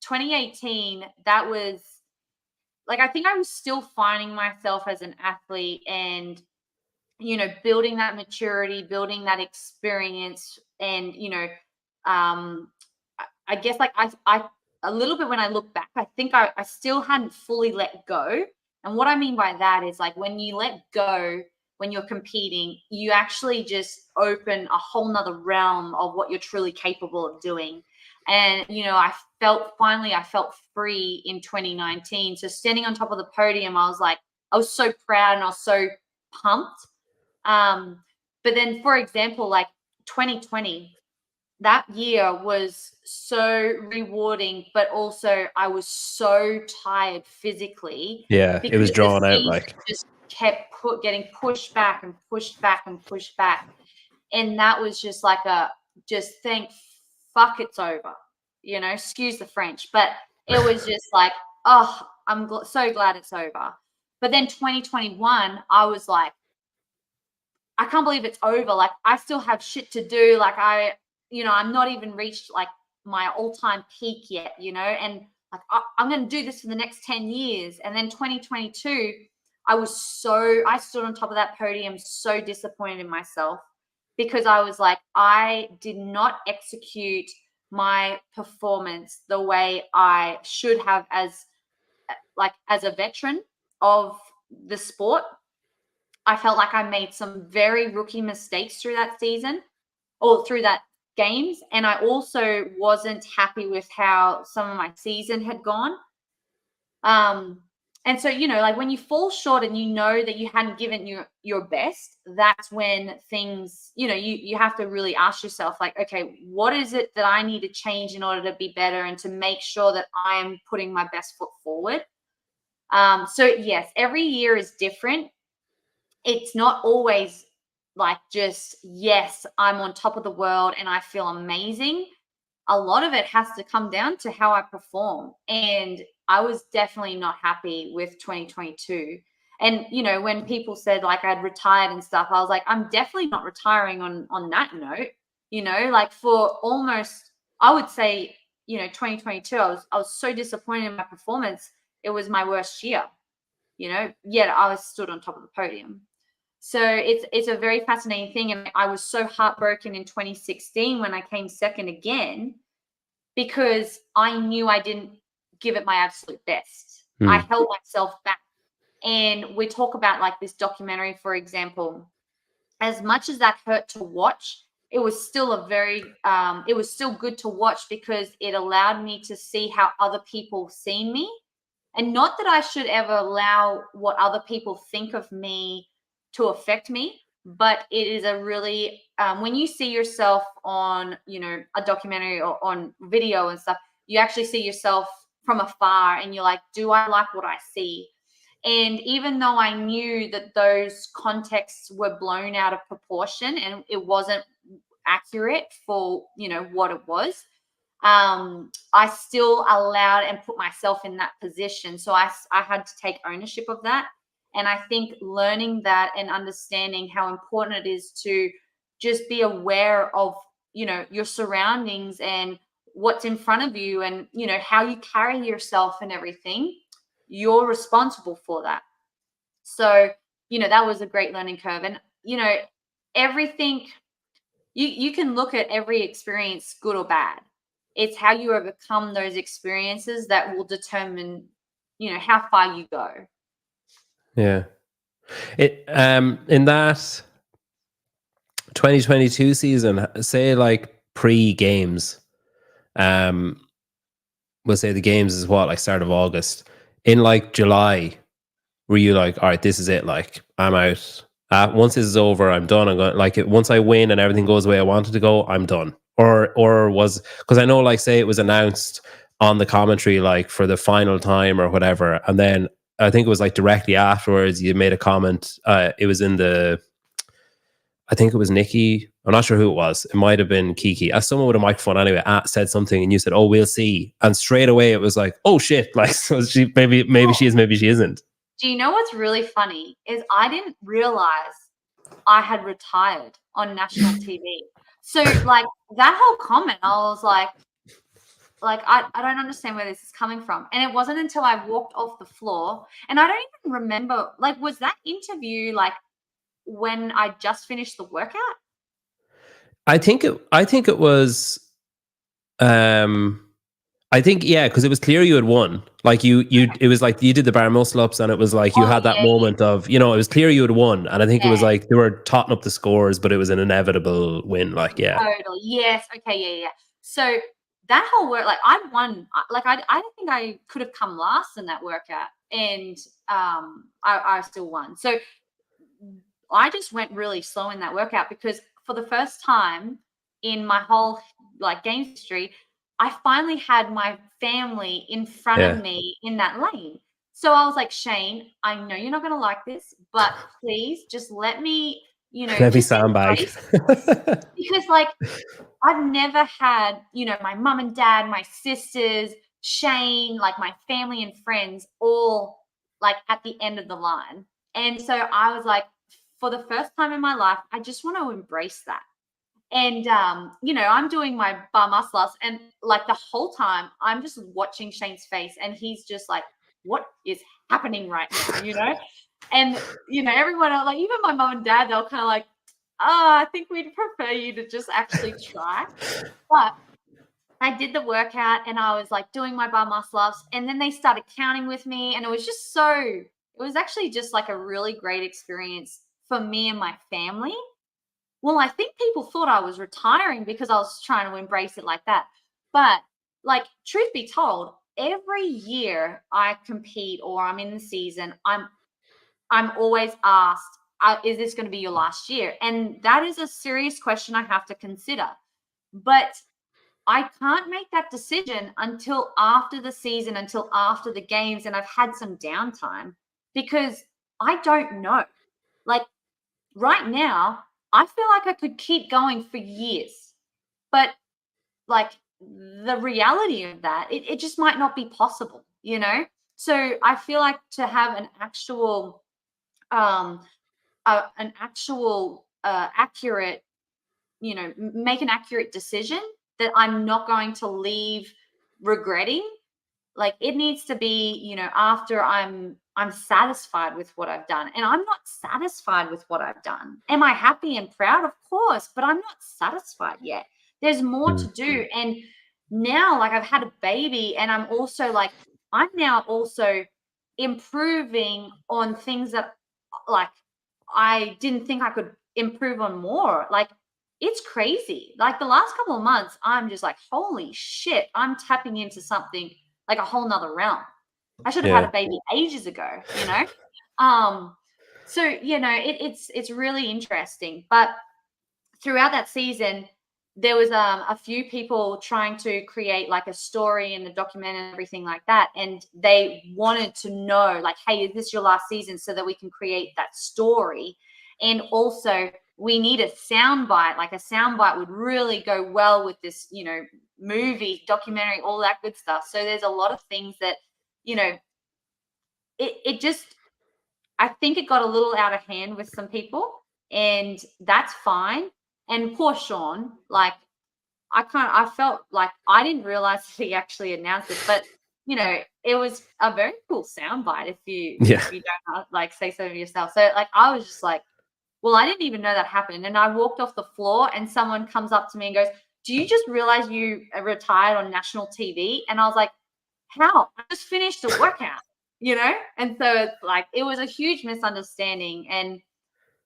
2018, that was like, I think I was still finding myself as an athlete and, you know, building that maturity, building that experience. And, you know, I guess like I a little bit when I look back, I think I still hadn't fully let go. And what I mean by that is like when you let go, when you're competing, you actually just open a whole nother realm of what you're truly capable of doing. And, you know, I felt free in 2019. So standing on top of the podium, I was so proud and I was so pumped. But then, for example, like 2020, that year was so rewarding, but also I was so tired physically. Yeah, it was drawn out, like just kept getting pushed back and pushed back and pushed back. And that was just like just thank fuck it's over, you know, excuse the French, but it was just like, oh, I'm so glad it's over. But then 2021, I was like, I can't believe it's over. Like I still have shit to do. Like I'm not even reached like my all-time peak yet, you know, and like I'm going to do this for the next 10 years. And then 2022, I stood on top of that podium so disappointed in myself because I was like, I did not execute my performance the way I should have as a veteran of the sport. I felt like I made some very rookie mistakes through that season or through that games. And I also wasn't happy with how some of my season had gone. And so, you know, like when you fall short and you know that you hadn't given your best, that's when things, you know, you have to really ask yourself like, okay, what is it that I need to change in order to be better and to make sure that I am putting my best foot forward? So yes, every year is different. It's not always like just, yes, I'm on top of the world and I feel amazing. A lot of it has to come down to how I perform. And I was definitely not happy with 2022. And, you know, when people said like I'd retired and stuff, I was like, I'm definitely not retiring on that note, you know, like for almost, I would say, you know, 2022, I was so disappointed in my performance. It was my worst year, you know, yet I was stood on top of the podium. So it's a very fascinating thing. And I was so heartbroken in 2016 when I came second again, because I knew I didn't give it my absolute best. I held myself back. And we talk about like this documentary, for example, as much as that hurt to watch, it was still it was still good to watch, because it allowed me to see how other people see me. And not that I should ever allow what other people think of me to affect me, but it is a really, when you see yourself on, a documentary or on video and stuff, you actually see yourself from afar and you're like, do I like what I see? And even though I knew that those contexts were blown out of proportion and it wasn't accurate for, what it was, I still allowed and put myself in that position. So I had to take ownership of that. And I think learning that and understanding how important it is to just be aware of, your surroundings and what's in front of you and, how you carry yourself and everything, you're responsible for that. So, that was a great learning curve. And, everything, you can look at every experience, good or bad. It's how you overcome those experiences that will determine, how far you go. Yeah. It in that 2022 season, say like pre-games, we'll say the games is what, like start of August. In like July, were you like, all right, this is it, like I'm out. Once this is over, I'm done. I'm going, like, once I win and everything goes the way I wanted to go, I'm done. Or was, because I know, like, say it was announced on the commentary, like for the final time or whatever, and then I think it was like directly afterwards you made a comment. It was in the, I think it was Nikki. I'm not sure who it was. It might have been Kiki. As someone with a microphone anyway said something, and you said, "Oh, we'll see." And straight away it was like, "Oh shit!" Like, so she maybe she is, maybe she isn't. Do you know what's really funny is I didn't realize I had retired on national TV. So like that whole comment, I was like I don't understand where this is coming from. And it wasn't until I walked off the floor, and I don't even remember, like, was that interview like when I just finished the workout? I think it was I think, yeah, because it was clear you had won. Like it was like you did the bar muscle ups, and it was like you had that moment of, it was clear you had won. And I think it was like they were totting up the scores, but it was an inevitable win. Like, yeah. Totally. Yes. Okay. Yeah. So that whole work, like I won, like I don't think I could have come last in that workout, and I still won. So I just went really slow in that workout, because for the first time in my whole like game history, I finally had my family in front of me in that lane. So I was like, Shane, I know you're not going to like this, but please just let me, Let me sandbag. Because like I've never had, my mum and dad, my sisters, Shane, like my family and friends all like at the end of the line. And so I was like, for the first time in my life, I just want to embrace that. And, I'm doing my bar muscle ups, and like the whole time I'm just watching Shane's face, and he's just like, what is happening right now, And, everyone else, like even my mom and dad, they'll kind of like, I think we'd prefer you to just actually try. But I did the workout, and I was like doing my bar muscle ups, and then they started counting with me, and it was actually just like a really great experience for me and my family. Well, I think people thought I was retiring because I was trying to embrace it like that. But like, truth be told, every year I compete or I'm in the season, I'm always asked, is this going to be your last year? And that is a serious question I have to consider. But I can't make that decision until after the season, until after the games, and I've had some downtime, because I don't know. Like right now, I feel like I could keep going for years, but like the reality of that, it just might not be possible, So I feel like to have an actual accurate, make an accurate decision that I'm not going to leave regretting. like it needs to be, you know, after I'm satisfied with what I've done. And I'm not satisfied with what I've done. Am I happy and proud? Of course, but I'm not satisfied yet. There's more to do. And now, like, I've had a baby, and I'm also like, I'm now also improving on things that, like, I didn't think I could improve on more. Like, it's crazy. Like, the last couple of months, I'm just like, holy shit, I'm tapping into something like a whole nother realm. I should have had a baby ages ago, you know? So, you know, it's really interesting. But throughout that season, there was a few people trying to create like a story and a document and everything like that. And they wanted to know, like, hey, is this your last season, so that we can create that story? And also, we need a soundbite. Like, a soundbite would really go well with this, you know, movie, documentary, all that good stuff. So there's a lot of things that, you know, it just, I think it got a little out of hand with some people, and that's fine. And poor Sean, like, I felt like I didn't realize that he actually announced it, but you know, it was a very cool soundbite if you don't like say so yourself. So like, I was just like, well, I didn't even know that happened. And I walked off the floor, and someone comes up to me and goes, do you just realize you retired on national TV? And I was like, how? I just finished a workout, you know? And so it's like, it was a huge misunderstanding. And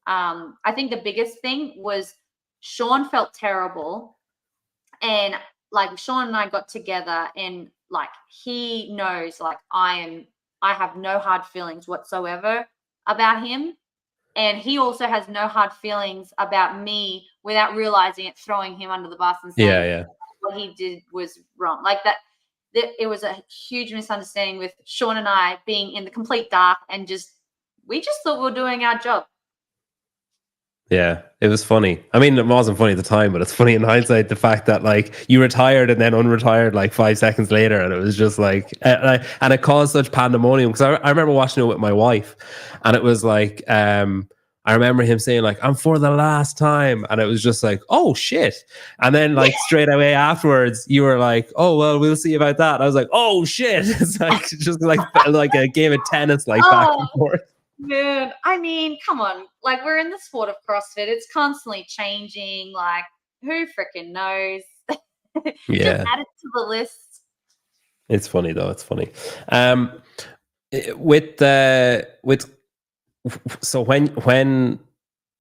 I think the biggest thing was Sean felt terrible. And like, Sean and I got together, and like, he knows, like, I have no hard feelings whatsoever about him. And he also has no hard feelings about me, without realizing it, throwing him under the bus and saying what he did was wrong. Like that, it was a huge misunderstanding with Sean and I being in the complete dark, and we just thought we were doing our job. Yeah, it was funny. I mean, it wasn't funny at the time, but it's funny in hindsight, the fact that like you retired and then unretired like 5 seconds later, and it was just like, and it caused such pandemonium, because I remember watching it with my wife, and it was like, I remember him saying like, I'm for the last time, and it was just like, oh shit. And then like straight away afterwards, you were like, oh well, we'll see about that. I was like, oh shit. It's like just like a game of tennis, like back and forth. Man, I mean, come on. Like, we're in the sport of CrossFit. It's constantly changing. Like, who freaking knows? Just add it to the list. It's funny though. It's funny. So when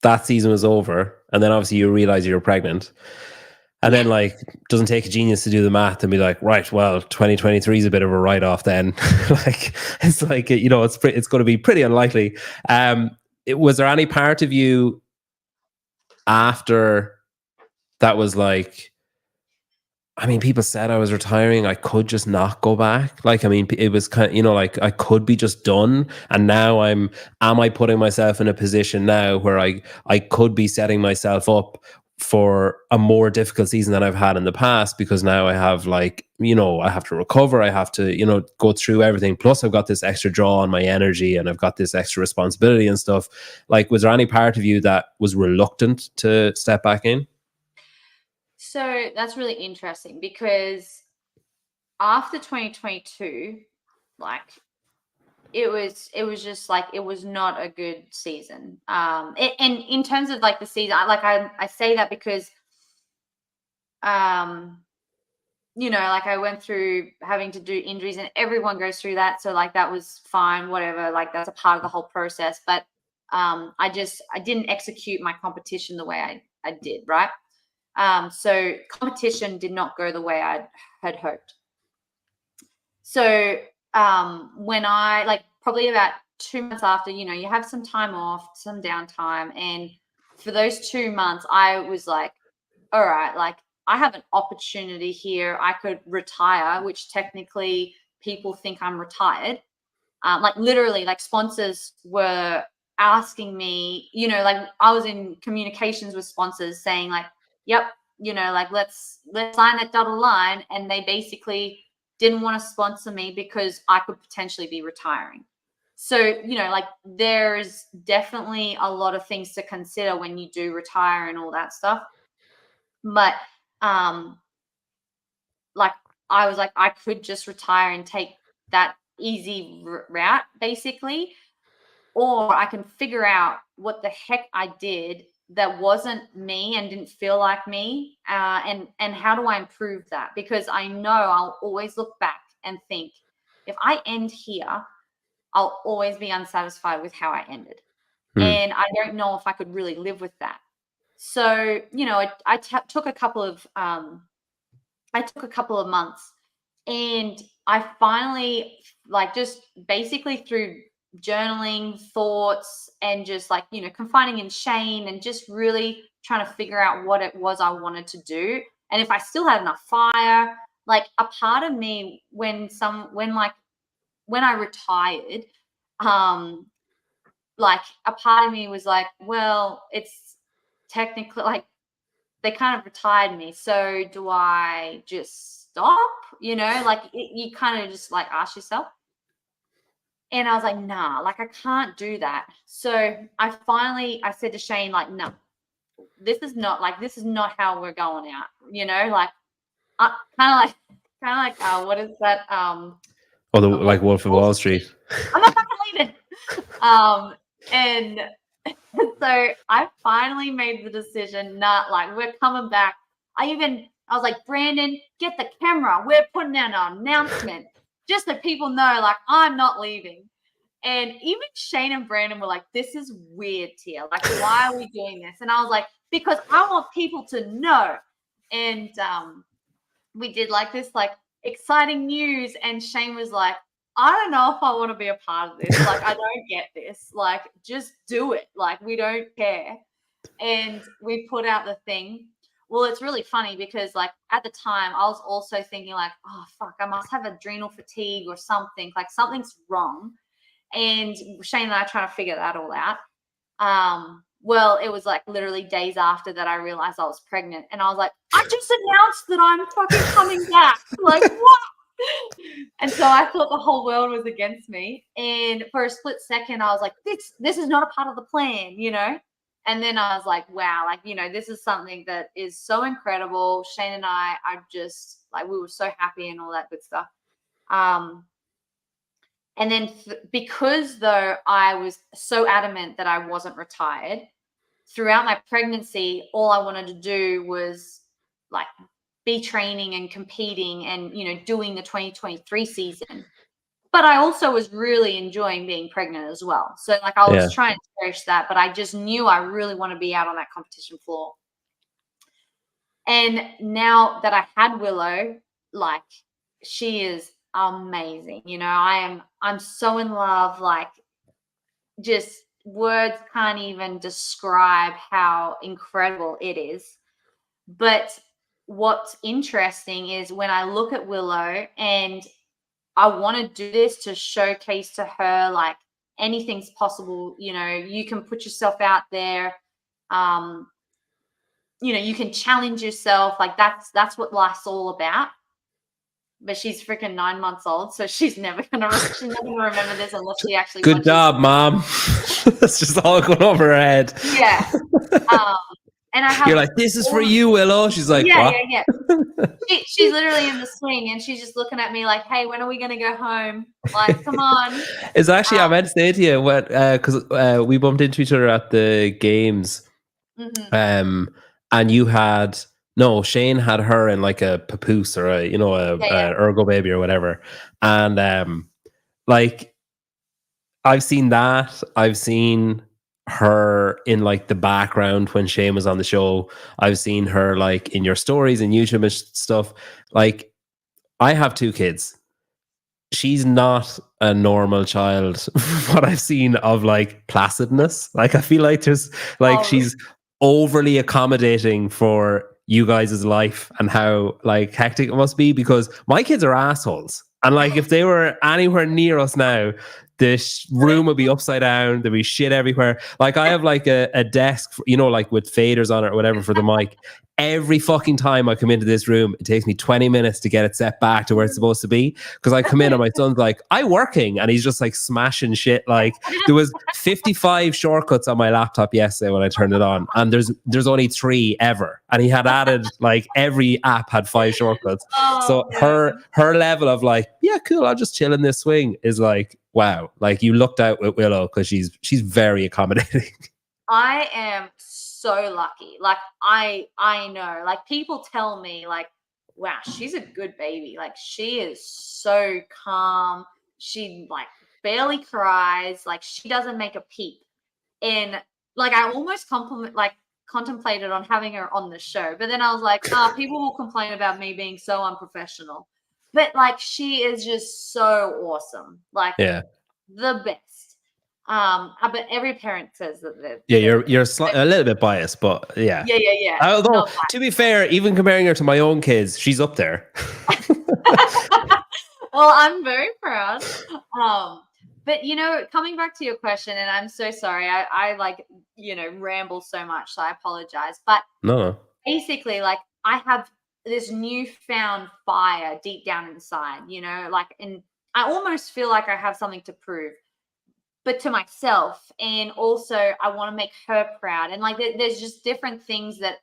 that season was over, and then obviously you realize you're pregnant, and then like, doesn't take a genius to do the math and be like, right, well, 2023 is a bit of a write-off then. Like, it's like, you know, it's going to be pretty unlikely. Was there any part of you after that was like, I mean, people said I was retiring, I could just not go back? Like, I mean, it was kind of, you know, like, I could be just done. And now am I putting myself in a position now where I could be setting myself up for a more difficult season than I've had in the past, because now I have, like, you know, I have to recover, I have to, you know, go through everything, plus I've got this extra draw on my energy, and I've got this extra responsibility and stuff. Like, was there any part of you that was reluctant to step back in? So that's really interesting, because after 2022, like, it was just like, it was not a good season. And in terms of like the season, I say that because, you know, like, I went through having to do injuries, and everyone goes through that. So like, that was fine, whatever, like, that's a part of the whole process. But I didn't execute my competition the way I did, right? So competition did not go the way I had hoped. So when I, like, probably about 2 months after, you know, you have some time off, some downtime. And for those 2 months, I was like, all right, like, I have an opportunity here. I could retire, which technically people think I'm retired. Like, literally, like, sponsors were asking me, you know, like, I was in communications with sponsors saying like, yep, you know, like, let's sign that dotted line. And they basically didn't want to sponsor me because I could potentially be retiring. So, you know, like, there's definitely a lot of things to consider when you do retire and all that stuff. But like, I was like, I could just retire and take that easy route, basically, or I can figure out what the heck I did that wasn't me and didn't feel like me, and how do I improve that? Because I know I'll always look back and think, if I end here, I'll always be unsatisfied with how I ended. And I don't know if I could really live with that. So, you know, I took a couple of months, and I finally, like, just basically through journaling, thoughts, and just like, you know, confiding in Shane and just really trying to figure out what it was I wanted to do. And if I still had enough fire, like, a part of me when I retired, like, a part of me was like, well, it's technically like they kind of retired me. So do I just stop? You know, like, you kind of just like ask yourself. And I was like, nah, like, I can't do that. So I said to Shane, like, no, this is not how we're going out. You know, like, kind of like what is that? Like Wolf of Wall Street. I'm not fucking leaving. And so I finally made the decision, not like, we're coming back. I was like, Brandon, get the camera. We're putting out an announcement just so people know, like, I'm not leaving. And even Shane and Brandon were like, this is weird, Tia. Like, why are we doing this? And I was like, because I want people to know. And we did like this, like, exciting news. And Shane was like, I don't know if I want to be a part of this. Like, I don't get this. Like, just do it. Like, we don't care. And we put out the thing. Well, it's really funny because, like, at the time I was also thinking, like, oh, fuck, I must have adrenal fatigue or something. Like, something's wrong. And Shane and I are trying to figure that all out. Well, it was like literally days after that I realized I was pregnant. And I was like, I just announced that I'm fucking coming back. Like, what? And so I thought the whole world was against me. And for a split second, I was like, this is not a part of the plan, you know? And then I was like, wow, like, you know, this is something that is so incredible. Shane and I are just like, we were so happy and all that good stuff. And then because though I was so adamant that I wasn't retired, throughout my pregnancy, all I wanted to do was like be training and competing and, you know, doing the 2023 season. But I also was really enjoying being pregnant as well. So like I was trying to cherish that, but I just knew I really want to be out on that competition floor. And now that I had Willow, like, she is amazing. You know, I'm so in love, like, just words can't even describe how incredible it is. But what's interesting is when I look at Willow and I want to do this to showcase to her, like, anything's possible. You know, you can put yourself out there. You know, you can challenge yourself. Like, that's what life's all about. But she's freaking 9 months old, so she's never gonna remember this unless she actually. Good job, Mom. That's just all going over her head. Yeah. And I have. You're like, this is for you, Willow. She's like, yeah, what? yeah. She's literally in the swing, and she's just looking at me like, "Hey, when are we gonna go home? Like, come on." It's actually, I meant to say to you, because we bumped into each other at the games, and you had. No, Shane had her in like a papoose or a ergo baby or whatever. And like, I've seen that. I've seen her in like the background when Shane was on the show. I've seen her like in your stories and YouTube and stuff. Like, I have 2 kids. She's not a normal child. What I've seen of like placidness. Like, I feel like there's like she's overly accommodating for you guys' life and how like hectic it must be, because my kids are assholes. And like, if they were anywhere near us now, room would be upside down. There'd be shit everywhere. Like I have like a desk, you know, like with faders on it or whatever for the mic. Every fucking time I come into this room, it takes me 20 minutes to get it set back to where it's supposed to be. Because I come in and my son's like, "I'm working," and he's just like smashing shit. Like there was 55 shortcuts on my laptop yesterday when I turned it on, and there's only 3 ever. And he had added like every app had 5 shortcuts. So her level of like, yeah, cool, I'll just chill in this swing is like, wow. Like you lucked out with Willow because she's very accommodating. I am so lucky. Like I know, like people tell me like, wow, she's a good baby. Like she is so calm. She like barely cries. Like she doesn't make a peep. And like I almost contemplated on having her on the show, but then I was like, people will complain about me being so unprofessional. But like she is just so awesome. Like the best. But every parent says that. You're a little bit biased, but yeah. Although to be fair, even comparing her to my own kids, she's up there. Well, I'm very proud. But you know, coming back to your question, and I'm so sorry, I like, you know, ramble so much, so I apologize. But no. Basically, like I have this newfound fire deep down inside, you know, like, and I almost feel like I have something to prove, but to myself, and also I want to make her proud. And like there's just different things that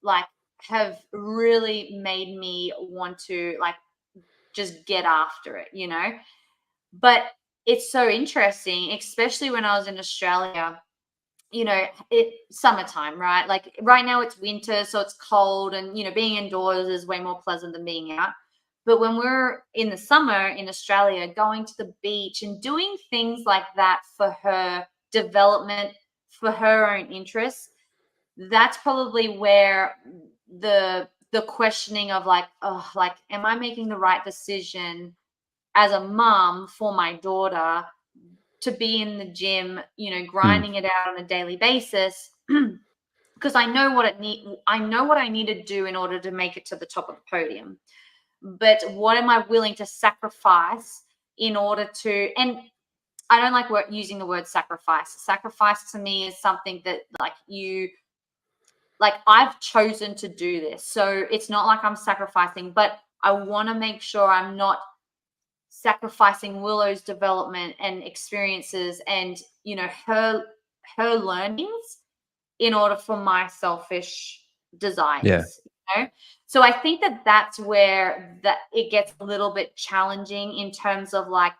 like have really made me want to like just get after it, you know. But it's so interesting, especially when I was in Australia, you know, summertime, right? Like right now it's winter, so it's cold, and you know, being indoors is way more pleasant than being out. But when we're in the summer in Australia, going to the beach and doing things like that for her development, for her own interests, that's probably where the questioning of like, oh, like, am I making the right decision as a mom for my daughter to be in the gym, you know, grinding it out on a daily basis? Because I know what I need to do in order to make it to the top of the podium. But what am I willing to sacrifice in order to, and I don't like using the word sacrifice. Sacrifice to me is something that like I've chosen to do this. So it's not like I'm sacrificing, but I want to make sure I'm not sacrificing Willow's development and experiences and, you know, her learnings in order for my selfish desires. Yeah. You know? So I think that's where it gets a little bit challenging in terms of like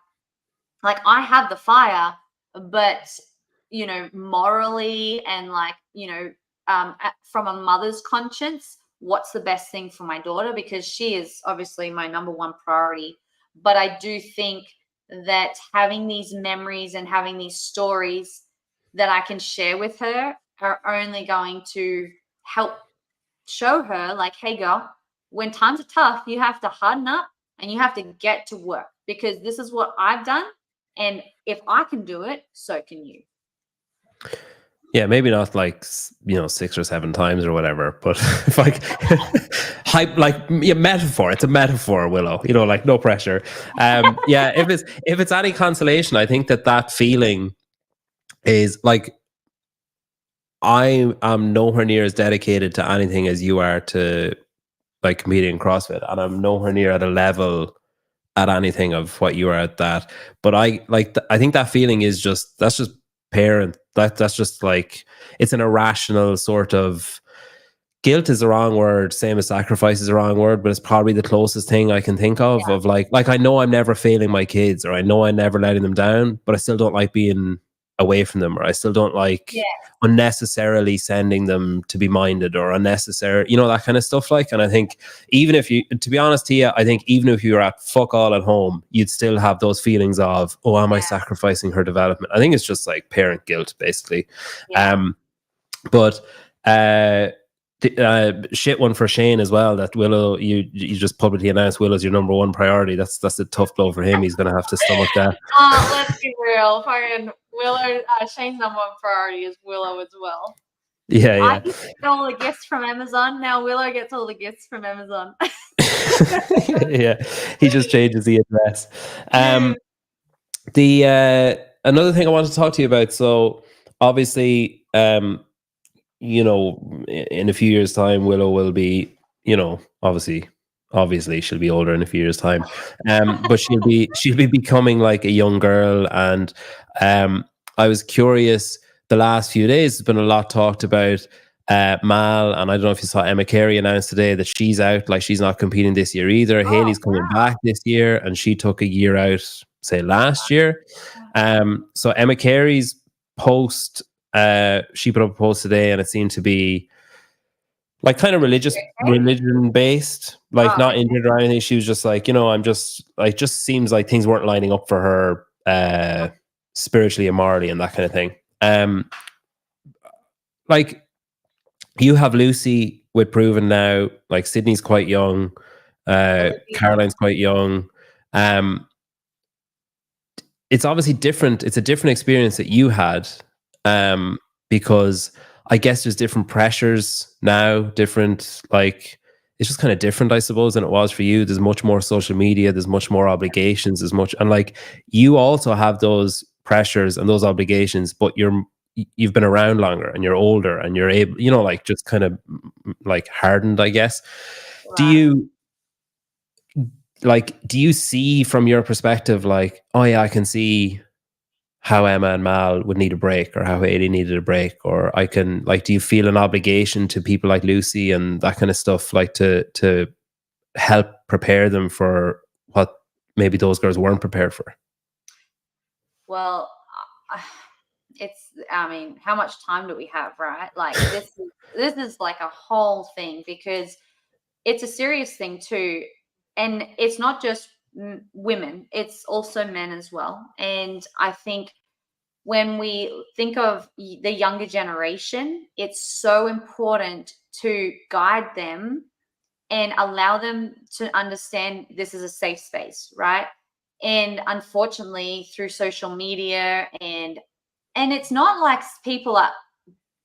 I have the fire, but you know, morally and like, you know, from a mother's conscience, what's the best thing for my daughter? Because she is obviously my number one priority. But I do think that having these memories and having these stories that I can share with her are only going to help show her like, hey girl, when times are tough, you have to harden up and you have to get to work, because this is what I've done. And if I can do it, so can you. Yeah, maybe not like, you know, 6 or 7 times or whatever, but if like metaphor, it's a metaphor, Willow, you know, like no pressure. Yeah, if it's any consolation, I think that feeling is like, I am nowhere near as dedicated to anything as you are to like competing in CrossFit, and I'm nowhere near at a level at anything of what you are at that. But I think that feeling is that's just parent. That's just like, it's an irrational sort of, guilt is the wrong word, same as sacrifice is the wrong word, but it's probably the closest thing I can think of. Yeah. Of like I know I'm never failing my kids, or I know I'm never letting them down, but I still don't like being away from them, or I still don't like unnecessarily sending them to be minded, or unnecessary, you know, that kind of stuff. Like, and I think even if you, to be honest, Tia, I think even if you were at fuck all at home, you'd still have those feelings of, oh, am I sacrificing her development? I think it's just like parent guilt, basically. But shit one for Shane as well, that Willow, you just publicly announced Willow's your number one priority. That's a tough blow for him. He's going to have to stomach that. Let's be real. Fucking Willow, Shane's number one priority is Willow as well. Yeah. I get all the gifts from Amazon. Now Willow gets all the gifts from Amazon. Yeah, he just changes the address. The another thing I want to talk to you about. So obviously, you know, in a few years' time, Willow will be, you know, obviously she'll be older in a few years' time. But she'll be becoming like a young girl. And I was curious, the last few days there's been a lot talked about Mal, and I don't know if you saw Emma Carey announced today that she's out, like she's not competing this year either. Haley's coming back this year, and she took a year out, say last year. So Emma Carey's post, she put up a post today, and it seemed to be like kind of religion based, like not injured or anything. She was just like, you know, I'm just like, just seems like things weren't lining up for her spiritually and morally and that kind of thing. Like you have Lucy with Proven now, like Sydney's quite young, Caroline's quite young. It's obviously different. It's a different experience that you had, because I guess there's different pressures now, different, like, it's just kind of different, I suppose, than it was for you. There's much more social media, there's much more obligations, there's much, and like you also have those pressures and those obligations, but you've been around longer and you're older and you're able, you know, like just kind of like hardened, I guess. Wow. Do you see from your perspective, like, oh yeah, I can see how Emma and Mal would need a break, or how Haley needed a break, or I can, like, do you feel an obligation to people like Lucy and that kind of stuff, like to help prepare them for what maybe those girls weren't prepared for? Well, I mean, how much time do we have, right? Like this is like a whole thing, because it's a serious thing too. And it's not just women, it's also men as well. And I think when we think of the younger generation, it's so important to guide them and allow them to understand this is a safe space, right? And unfortunately, through social media and it's not like people are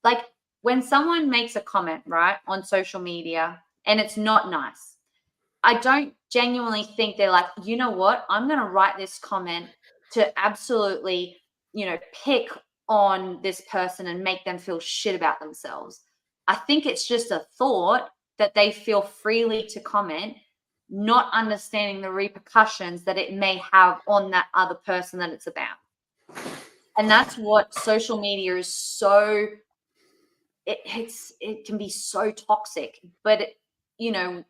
like, when someone makes a comment, right, on social media and it's not nice, I don't genuinely think they're like, you know what, I'm going to write this comment to absolutely, you know, pick on this person and make them feel shit about themselves. I think it's just a thought that they feel freely to comment, not understanding the repercussions that it may have on that other person that it's about. And that's what social media is so, it can be so toxic, but you know,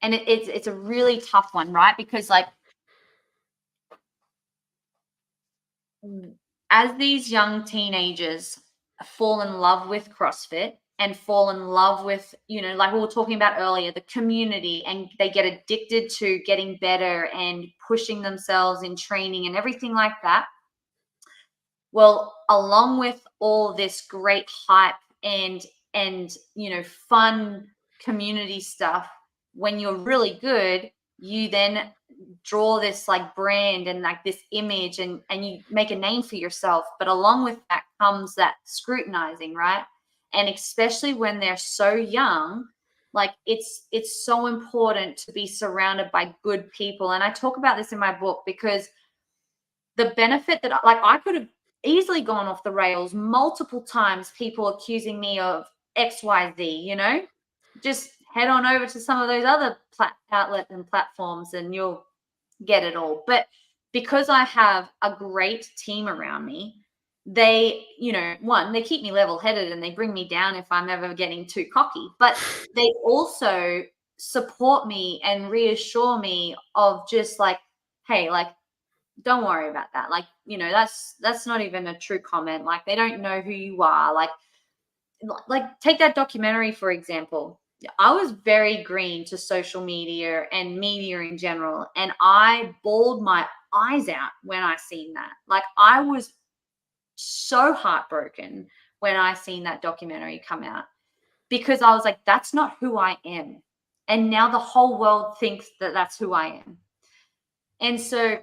and it's a really tough one, right? Because like, as these young teenagers fall in love with CrossFit and fall in love with, you know, like we were talking about earlier, the community, and they get addicted to getting better and pushing themselves in training and everything like that. Well, along with all this great hype and you know, fun community stuff, when you're really good, you then draw this like brand and like this image, and you make a name for yourself. But along with that comes that scrutinizing, right? And especially when they're so young, like it's so important to be surrounded by good people. And I talk about this in my book, because the benefit that, like, I could have easily gone off the rails multiple times, people accusing me of XYZ, you know, just head on over to some of those other outlets and platforms and you'll get it all. But because I have a great team around me, they, you know, one, they keep me level-headed and they bring me down if I'm ever getting too cocky, but they also support me and reassure me of just like, hey, like, don't worry about that. Like, you know, that's not even a true comment. Like, they don't know who you are. Like take that documentary, for example. I was very green to social media and media in general, and I bawled my eyes out when I seen that. Like, I was so heartbroken when I seen that documentary come out, because I was like, that's not who I am. And now the whole world thinks that that's who I am. And so,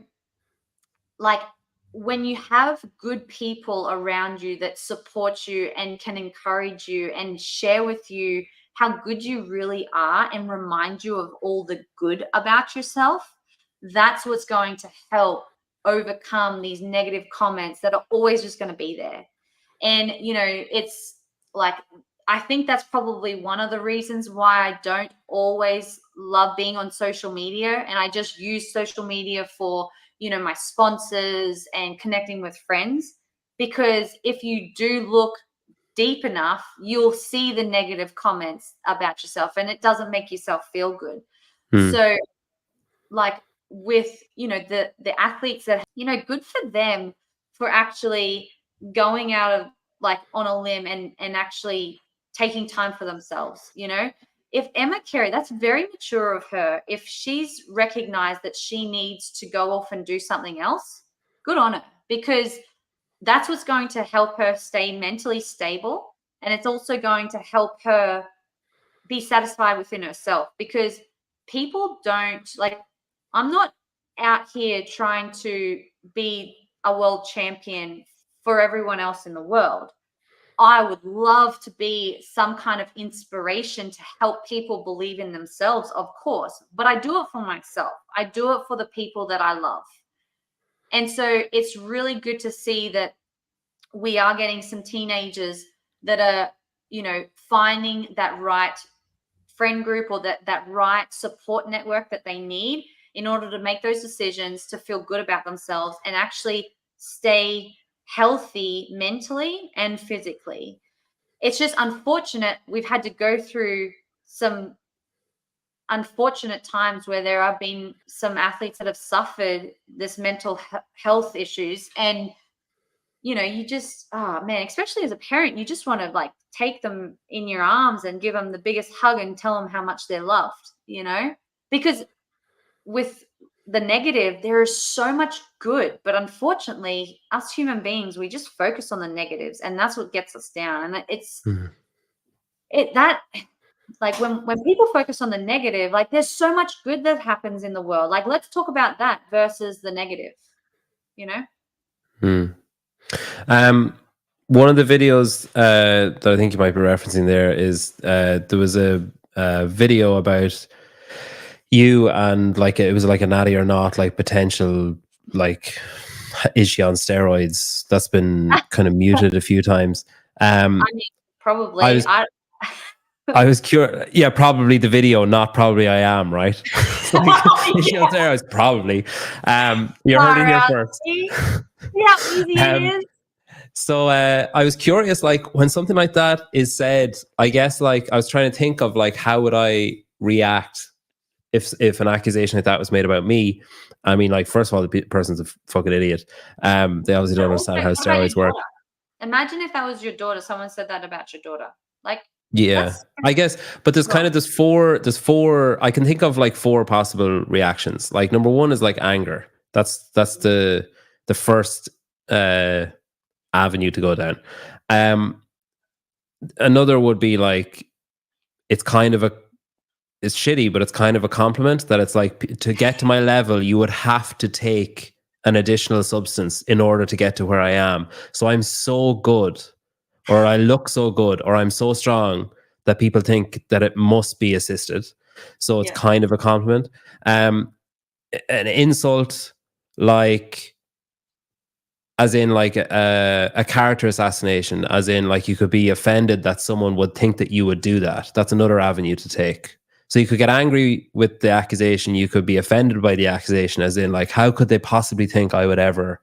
like, when you have good people around you that support you and can encourage you and share with you how good you really are and remind you of all the good about yourself, that's what's going to help overcome these negative comments that are always just going to be there. And, you know, it's like, I think that's probably one of the reasons why I don't always love being on social media. And I just use social media for, you know, my sponsors and connecting with friends. Because if you do look deep enough, you'll see the negative comments about yourself, and it doesn't make yourself feel good. So like with, you know, the athletes that, you know, good for them for actually going out of like on a limb and actually taking time for themselves. You know, if Emma Carey, that's very mature of her. If she's recognized that she needs to go off and do something else, good on her, because that's what's going to help her stay mentally stable. And it's also going to help her be satisfied within herself, because people don't like, I'm not out here trying to be a world champion for everyone else in the world. I would love to be some kind of inspiration to help people believe in themselves, of course, but I do it for myself. I do it for the people that I love. And so it's really good to see that we are getting some teenagers that are, you know, finding that right friend group or that right support network that they need in order to make those decisions, to feel good about themselves and actually stay healthy mentally and physically. It's just unfortunate we've had to go through some unfortunate times where there have been some athletes that have suffered this mental health issues. And you know, you just, oh man, especially as a parent, you just want to like take them in your arms and give them the biggest hug and tell them how much they're loved, you know, because with the negative, there is so much good, but unfortunately us human beings, we just focus on the negatives, and that's what gets us down. And it's that like when people focus on the negative, like there's so much good that happens in the world. Like, let's talk about that versus the negative, you know? One of the videos that I think you might be referencing there is there was a video about you and like it was like a natty or not, like potential, like is she on steroids? That's been kind of muted a few times. I mean, probably. I was curious. Yeah, probably the video, not probably I am, right? Like, is she on steroids? Probably. You heard it here first. Yeah, easy it is. So I was curious, like when something like that is said, I guess like I was trying to think of like how would I react if an accusation like that was made about me. I mean, like first of all, the person's a fucking idiot. They obviously don't understand how steroids work. Imagine if that was your daughter. Someone said that about your daughter. Like, yeah, I guess, but there's kind of there's four. I can think of like four possible reactions. Like number one is like anger. That's the first avenue to go down. Another would be like it's shitty, but it's kind of a compliment that it's like to get to my level, you would have to take an additional substance in order to get to where I am. So I'm so good, or I look so good, or I'm so strong that people think that it must be assisted. So it's kind of a compliment. An insult, like as in like a character assassination, as in like you could be offended that someone would think that you would do that. That's another avenue to take. So you could get angry with the accusation. You could be offended by the accusation, as in like, how could they possibly think I would ever?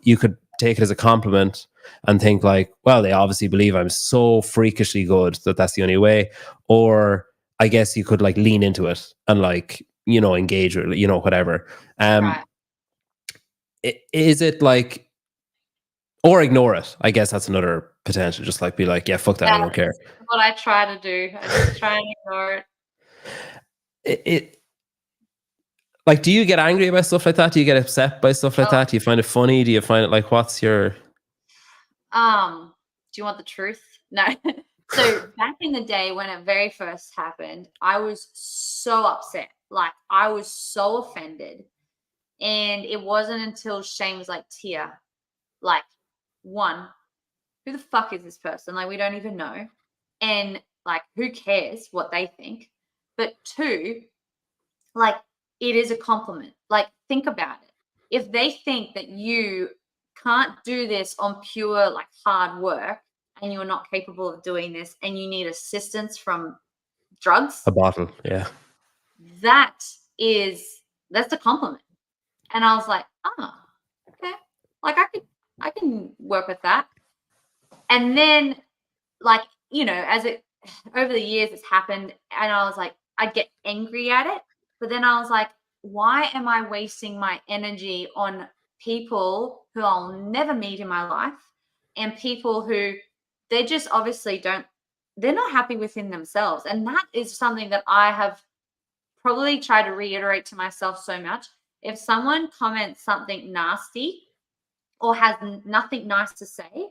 You could take it as a compliment and think like, well, they obviously believe I'm so freakishly good that that's the only way. Or I guess you could like lean into it and like, you know, engage or, you know, whatever. Right. Is it like, or ignore it? I guess that's another potential. Just like be like, yeah, fuck that, I don't care. What I try to do. I just try and ignore it. It like, do you get angry about stuff like that? Do you get upset by stuff like that? Do you find it funny? Do you find it like, what's your... Do you want the truth? No. So back in the day when it very first happened, I was so upset. Like, I was so offended. And it wasn't until Shane was like, Tia, like, one, who the fuck is this person? Like, we don't even know. And like, who cares what they think? But two, like, it is a compliment. Like, think about it. if they think that you can't do this on pure like hard work and you're not capable of doing this and you need assistance from drugs, A bottle, yeah. that's a compliment. And I was like, oh, okay. Like I can work with that. And then like, as it over the years it's happened, and I was like, I'd get angry at it. But then I was like, why am I wasting my energy on people who I'll never meet in my life, and people who they just obviously they're not happy within themselves. And that is something that I have probably tried to reiterate to myself so much. If someone comments something nasty or has nothing nice to say,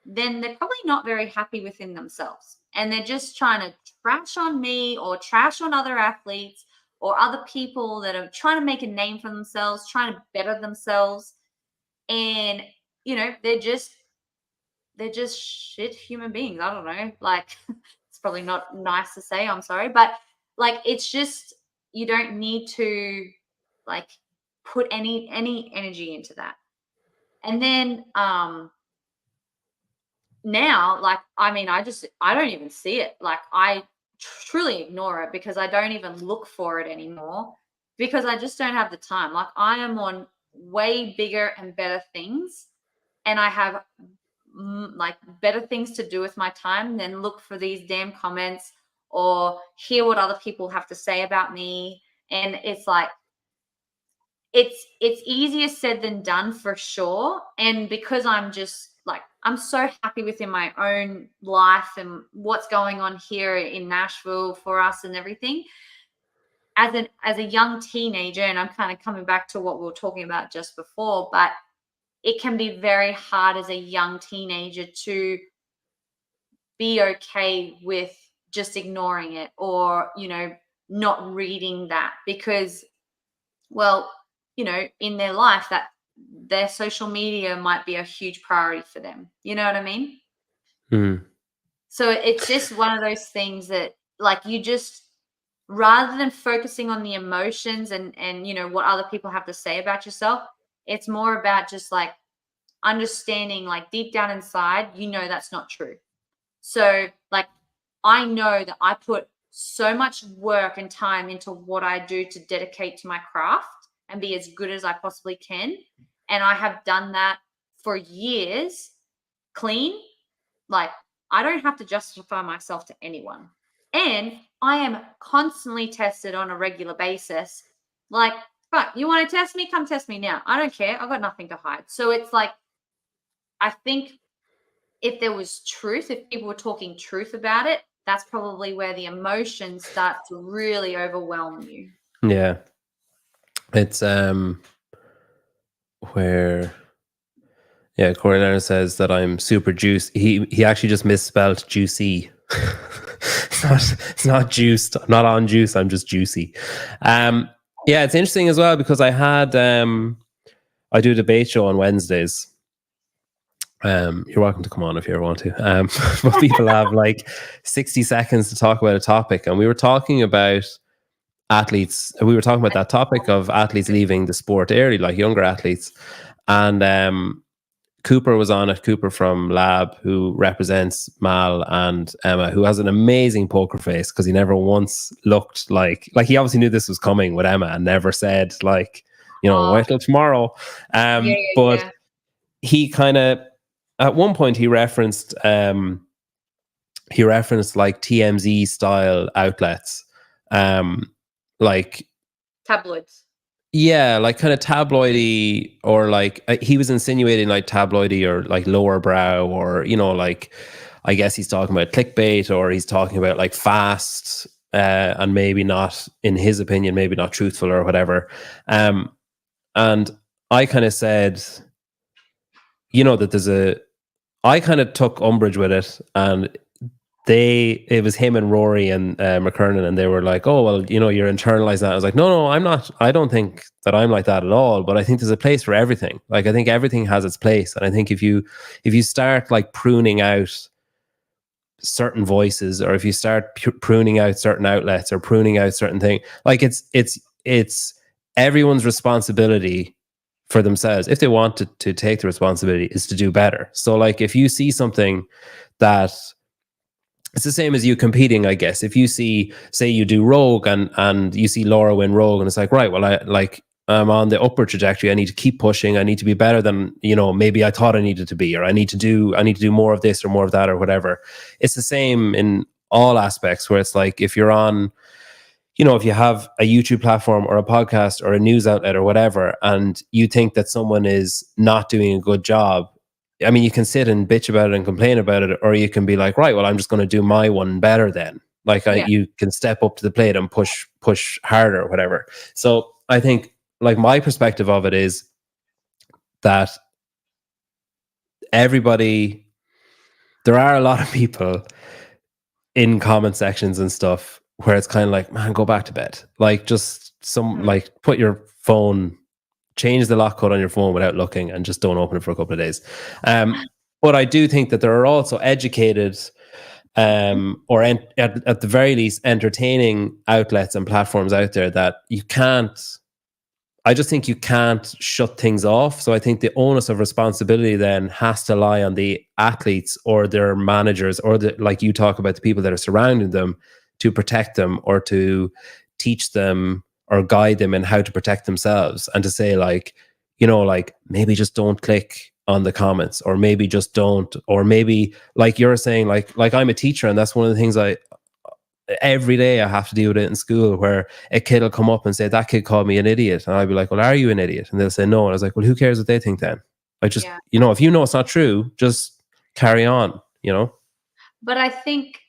then they're probably not very happy within themselves. And they're just trying to trash on me or trash on other athletes or other people that are trying to make a name for themselves, trying to better themselves. And, they're just shit human beings. I don't know. Like, it's probably not nice to say, I'm sorry. But, like, it's just, you don't need to, like, put any energy into that. And then, now, like, I mean, I don't even see it. Like, I truly ignore it because I don't even look for it anymore because I just don't have the time. Like, I am on way bigger and better things, and I have like better things to do with my time than look for these damn comments or hear what other people have to say about me. And it's like, it's easier said than done for sure. And because I'm just like, I'm so happy within my own life and what's going on here in Nashville for us and everything. As a young teenager, and I'm kind of coming back to what we were talking about just before, but it can be very hard as a young teenager to be okay with just ignoring it or, not reading that because, well, in their life that their social media might be a huge priority for them. You know what I mean? Mm. So it's just one of those things that, like, you just, rather than focusing on the emotions and what other people have to say about yourself, it's more about just like understanding, like, deep down inside, that's not true. So, like, I know that I put so much work and time into what I do to dedicate to my craft and be as good as I possibly can. And I have done that for years clean. Like, I don't have to justify myself to anyone. And I am constantly tested on a regular basis. Like, fuck, you want to test me? Come test me now. I don't care. I've got nothing to hide. So it's like, I think if there was truth, if people were talking truth about it, that's probably where the emotions start to really overwhelm you. Yeah. It's where Corey Leonard says that I'm super juice. He actually just misspelled juicy. It's not juiced. I'm not on juice. I'm just juicy. It's interesting as well because I had I do a debate show on Wednesdays. You're welcome to come on if you ever want to. But people have like 60 seconds to talk about a topic, and we were talking about athletes. We were talking about that topic of athletes leaving the sport early, like younger athletes. And Cooper was on it. Cooper from Lab, who represents Mal and Emma, who has an amazing poker face because he never once looked like he obviously knew this was coming with Emma and never said like, wait till tomorrow. But he kind of, at one point he referenced like TMZ style outlets, like tabloids. Yeah, like kind of tabloidy, or like he was insinuating like tabloidy or like lower brow, or like I guess he's talking about clickbait, or he's talking about like fast and maybe not, in his opinion, maybe not truthful or whatever. And I kind of said, that I kind of took umbrage with it, and it was him and Rory and McKernan, and they were like, oh, well, you're internalizing that. I was like, no, I'm not. I don't think that I'm like that at all, but I think there's a place for everything. Like, I think everything has its place. And I think if you start like pruning out certain voices, or if you start pruning out certain outlets or pruning out certain things, like it's everyone's responsibility for themselves, if they want to take the responsibility, is to do better. So like if you see something that, it's the same as you competing, I guess. If you see, say you do Rogue and you see Laura win Rogue, and it's like, right, well, I'm on the upward trajectory. I need to keep pushing. I need to be better than, maybe I thought I needed to be, or I need to do more of this or more of that or whatever. It's the same in all aspects, where it's like, if you're on, if you have a YouTube platform or a podcast or a news outlet or whatever, and you think that someone is not doing a good job, I mean, you can sit and bitch about it and complain about it, or you can be like, right, well, I'm just going to do my one better then. Like you can step up to the plate and push harder or whatever. So I think, like, my perspective of it is that there are a lot of people in comment sections and stuff where it's kind of like, man, go back to bed. Like, just like, put your phone, change the lock code on your phone without looking, and just don't open it for a couple of days. But I do think that there are also educated, or at the very least, entertaining outlets and platforms out there that I just think you can't shut things off. So I think the onus of responsibility then has to lie on the athletes or their managers, or like you talk about, the people that are surrounding them, to protect them or to teach them or guide them in how to protect themselves, and to say, like, like, maybe just don't click on the comments, or maybe just don't, or maybe, like you're saying, like I'm a teacher, and that's one of the things every day I have to deal with it in school, where a kid will come up and say, that kid called me an idiot. And I'll be like, well, are you an idiot? And they'll say no. And I was like, well, who cares what they think then? Like, just, if you know it's not true, just carry on, But I think,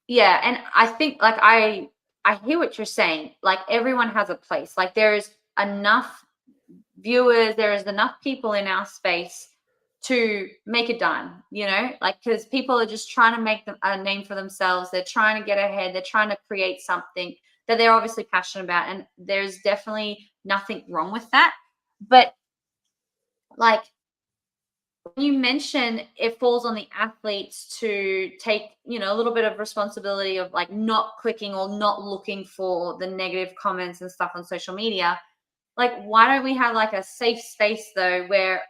and I think, like, I hear what you're saying. Like, everyone has a place. Like, there's enough viewers, there is enough people in our space to make a dime, like, because people are just trying to make a name for themselves. They're trying to get ahead. They're trying to create something that they're obviously passionate about. And there's definitely nothing wrong with that. But, like, when you mention it falls on the athletes to take, a little bit of responsibility of, like, not clicking or not looking for the negative comments and stuff on social media. Like, why don't we have, like, a safe space, though, where,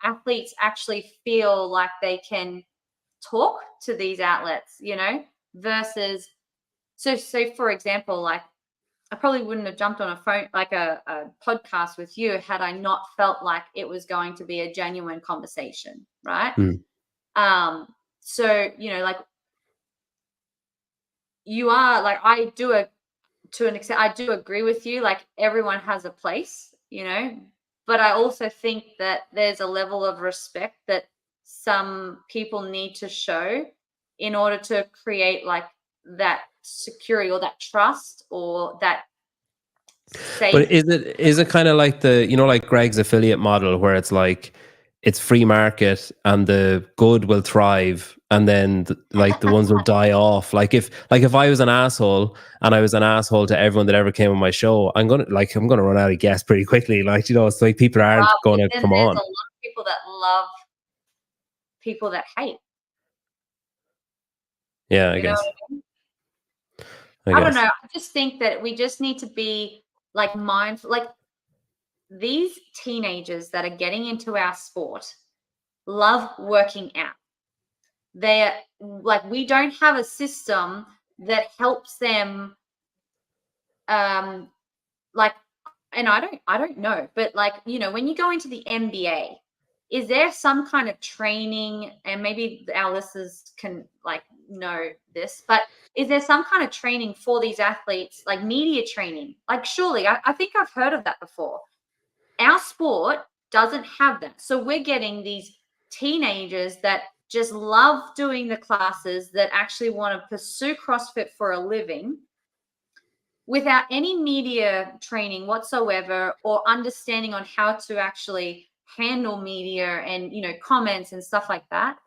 athletes actually feel like they can talk to these outlets, versus, so for example, like, I probably wouldn't have jumped on a podcast with you had I not felt like it was going to be a genuine conversation, right? So, like, you are, like, to an extent, I do agree with you. Like, everyone has a place, but I also think that there's a level of respect that some people need to show in order to create, like, that security or that trust or that safe. But is it kind of like the, like Greg's affiliate model, where it's like, it's free market and the good will thrive, and then the ones will die off. Like if I was an asshole and I was an asshole to everyone that ever came on my show, I'm gonna run out of gas pretty quickly. Like, it's like people aren't going to come on. There's a lot of people that love people that hate. Yeah, I guess. I don't know. I just think that we just need to be, like, mindful. Like, these teenagers that are getting into our sport love working out. They're like, we don't have a that helps them, like, and I don't know, but, like, when you go into the NBA, is there some kind of training, and maybe our listeners can, like, know this, but is there some kind of training for these athletes, like media training? Like, surely, I think I've heard of that before. Our sport doesn't have that. So we're getting these teenagers that just love doing the classes, that actually want to pursue CrossFit for a living, without any media training whatsoever, or understanding on how to actually handle media and, comments and stuff like that.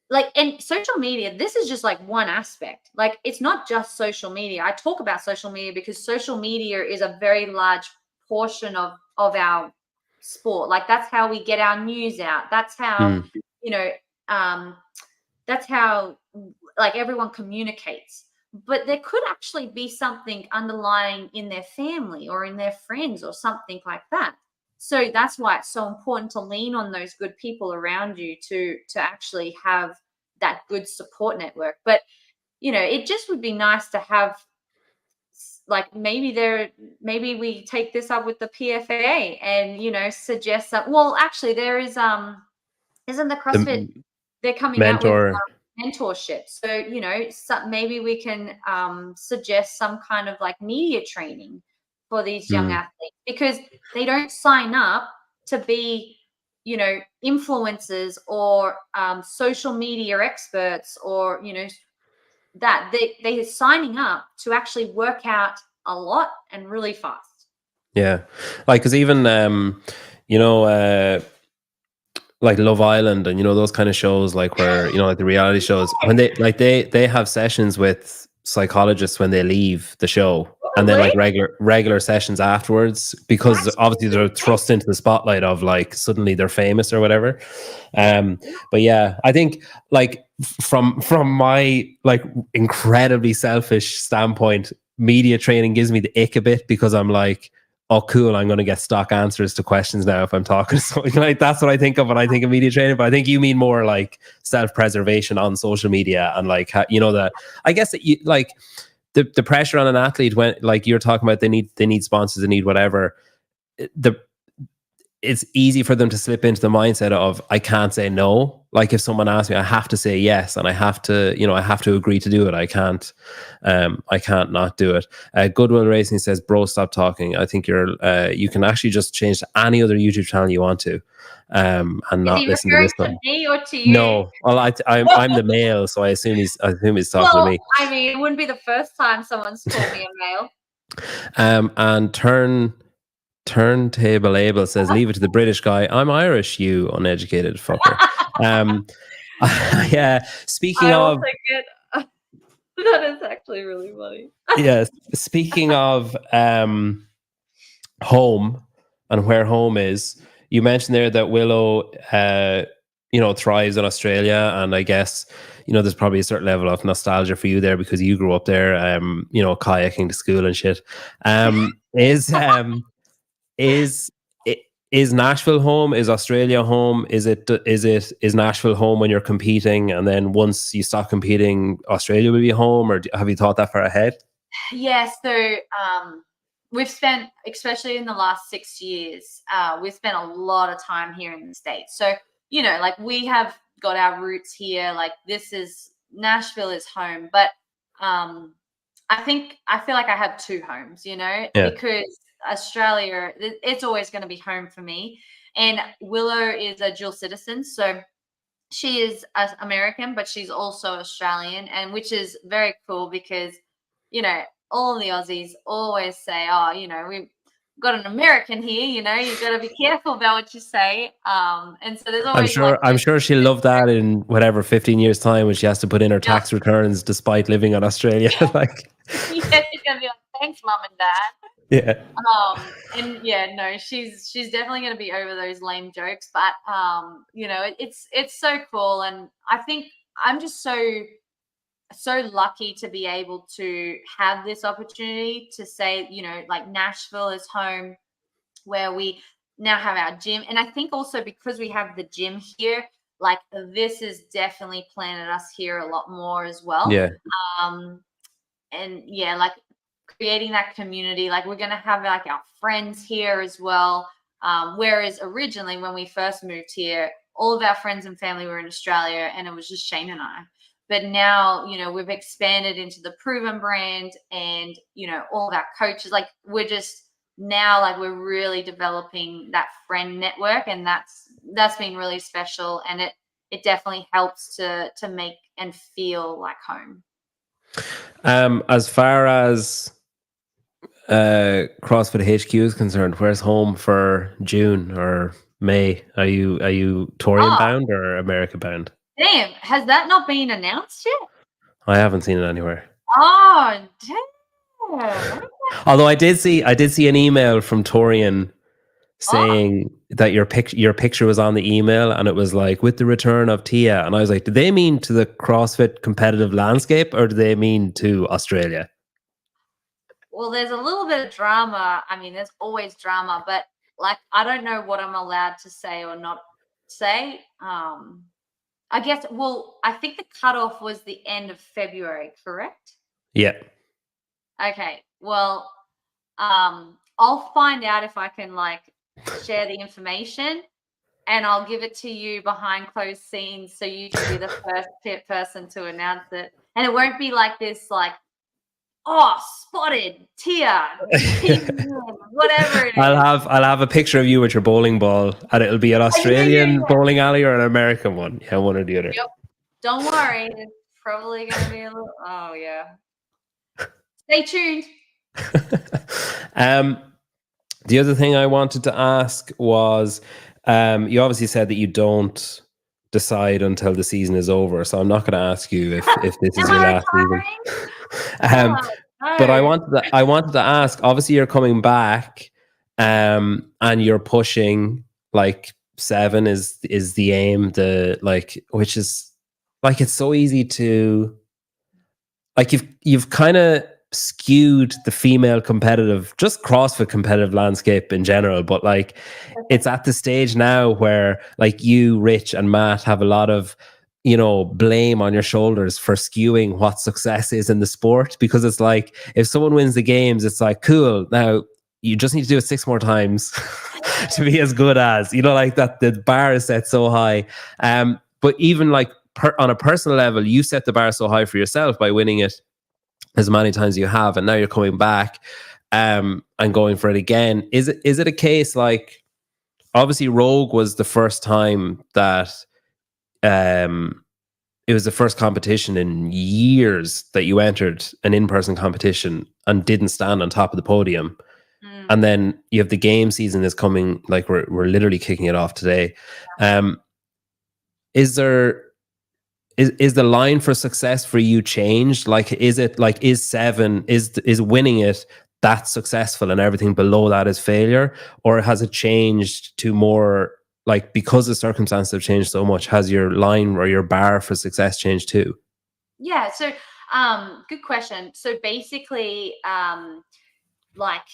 Like, and social media, this is just, like, one aspect. Like, it's not just social media. I talk about social media because social media is a very large portion of our sport. Like, that's how we get our news out. That's how, that's how, like, everyone communicates. But there could actually be something underlying in their family or in their friends or something like that. So that's why it's so important to lean on those good people around you to actually have that good support network. But it just would be nice to have, like, maybe we take this up with the PFA and suggest that. Well, actually, there is isn't the CrossFit, The they're coming out with mentor. mentorship. So maybe we can suggest some kind of like media training for these young athletes, because they don't sign up to be influencers or social media experts, or that they're signing up to actually work out a lot and really fast. Yeah. Like, because even like Love Island and those kind of shows, like where like the reality shows, when they have sessions with psychologists when they leave the show, and then like regular sessions afterwards, because obviously they're thrust into the spotlight of like suddenly they're famous or whatever. But yeah, I think like from my like incredibly selfish standpoint, media training gives me the ick a bit, because I'm like, oh, cool, I'm going to get stock answers to questions now if I'm talking to something. Like, that's what I think of when I think of media training. But I think you mean more like self-preservation on social media, and like, that I guess that you like the pressure on an athlete when, like, you're talking about, they need sponsors, they need whatever. It's easy for them to slip into the mindset of, I can't say no. Like, if someone asks me, I have to say yes, and I have to agree to do it. I can't not do it. Goodwill Racing says, bro, stop talking. I think you can actually just change to any other YouTube channel you want to, and not listen to this one. To me or to you? No, well, I'm the male, so I assume he's talking to me. I mean, it wouldn't be the first time someone's called me a male. And Turntable Abel says, leave it to the British guy. I'm Irish, you uneducated fucker. Yeah. Speaking of, that is actually really funny. yes. Speaking of home and where home is, you mentioned there that Willow, thrives in Australia, and I guess there's probably a certain level of nostalgia for you there because you grew up there, kayaking to school and shit. Is Nashville home? Is Australia home? Is Nashville home when you're competing, and then once you stop competing, Australia will be home? Or have you thought that far ahead? Yeah, so we've spent, especially in the last 6 years, we've spent a lot of time here in the States. So like, we have got our roots here. Like, Nashville is home, but I feel like I have two homes, because Australia, it's always going to be home for me. And Willow is a dual citizen, so she is American, but she's also Australian, and which is very cool because all the Aussies always say, oh, we've got an American here, you've got to be careful about what you say. And so there's always, I'm sure she'll love that in whatever 15 years time when she has to put in her tax returns despite living in Australia. Like, she's gonna be like, thanks, mom and dad. Yeah. And yeah, no, she's definitely going to be over those lame jokes, but it's so cool, and I think I'm just so lucky to be able to have this opportunity to say, like, Nashville is home, where we now have our gym, and I think also because we have the gym here, like, this has definitely planted us here a lot more as well. Yeah. And yeah, like, creating that community, like, we're going to have like our friends here as well. Whereas originally when we first moved here, all of our friends and family were in Australia, and it was just Shane and I. But now, we've expanded into the Proven brand, and, all of our coaches, like, we're just now, like, we're really developing that friend network, and that's been really special. And it definitely helps to make and feel like home. As far as CrossFit HQ is concerned, where's home for June or May? Are you Torian bound or America bound? Damn, has that not been announced yet? I haven't seen it anywhere. Oh, damn. Although I did see an email from Torian saying that your picture was on the email, and it was like, with the return of Tia, and I was like, do they mean to the CrossFit competitive landscape, or do they mean to Australia? Well, there's a little bit of drama. I mean, there's always drama, but like, I don't know what I'm allowed to say or not say. I guess, well, I think the cutoff was the end of February, correct? Yeah. Okay. Well, I'll find out if I can like share the information, and I'll give it to you behind closed scenes so you can be the first person to announce it. And it won't be like this, like, oh, spotted, Tia, whatever it is. I'll have a picture of you with your bowling ball, and it'll be an Australian bowling alley or an American one. Yeah, one or the other. Yep. Don't worry. It's probably going to be a little, oh, yeah. Stay tuned. The other thing I wanted to ask was, you obviously said that you don't decide until the season is over, so I'm not going to ask you if this is your last season. But I wanted to ask. Obviously, you're coming back, and you're pushing like 7 is the aim. Which is like, it's so easy to, like, you've kind of skewed the female competitive, just CrossFit competitive landscape in general, but like, it's at the stage now where like you, Rich, and Matt have a lot of, blame on your shoulders for skewing what success is in the sport, because it's like, if someone wins the games, it's like, cool, now you just need to do it 6 more times to be as good as, like that. The bar is set so high. But even like on a personal level, you set the bar so high for yourself by winning it as many times as you have, and now you're coming back and going for it again. Is it a case like, obviously Rogue was the first time that it was the first competition in years that you entered an in-person competition and didn't stand on top of the podium. And then you have the game season is coming, like we're literally kicking it off today. Is the line for success for you changed? Like, is it like, is 7, is winning it that successful and everything below that is failure? Or has it changed to more like, because the circumstances have changed so much, has your line or your bar for success changed too? Yeah. So, good question. So basically, like,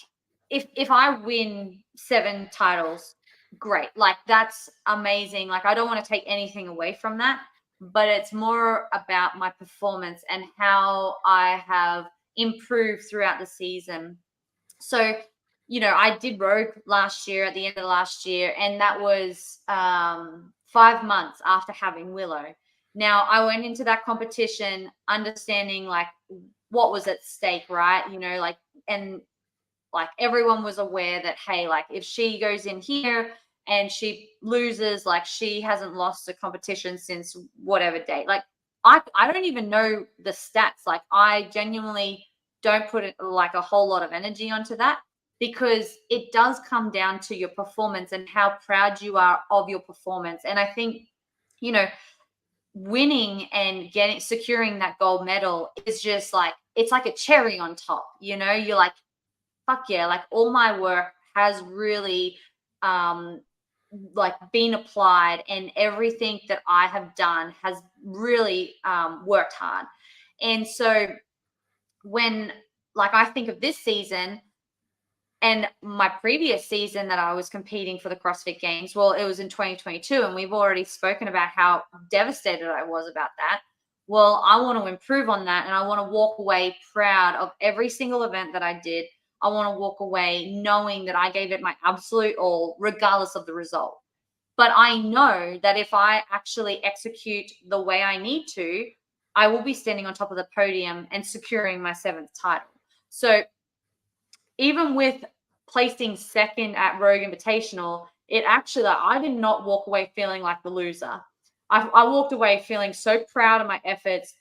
if I win 7 titles, great. Like, that's amazing. Like, I don't want to take anything away from that, but it's more about my performance and how I have improved throughout the season. So, I did Rogue last year, at the end of last year, and that was 5 months after having Willow. Now, I went into that competition understanding like what was at stake, right? And like everyone was aware that, hey, like if she goes in here and she loses, like she hasn't lost a competition since whatever date. Like I don't even know the stats. Like I genuinely don't put it like a whole lot of energy onto that, because it does come down to your performance and how proud you are of your performance. And I think, winning and securing that gold medal is just like, it's like a cherry on top, you're like, fuck yeah, like all my work has really like been applied, and everything that I have done has really worked hard. And so when like I think of this season and my previous season that I was competing for the CrossFit Games, well, it was in 2022, and we've already spoken about how devastated I was about that. Well, I want to improve on that, and I want to walk away proud of every single event that I did. I want to walk away knowing that I gave it my absolute all, regardless of the result. But I know that if I actually execute the way I need to, I will be standing on top of the podium and securing my 7th title. So even with placing second at Rogue Invitational, it actually, I did not walk away feeling like the loser. I walked away feeling so proud of my efforts.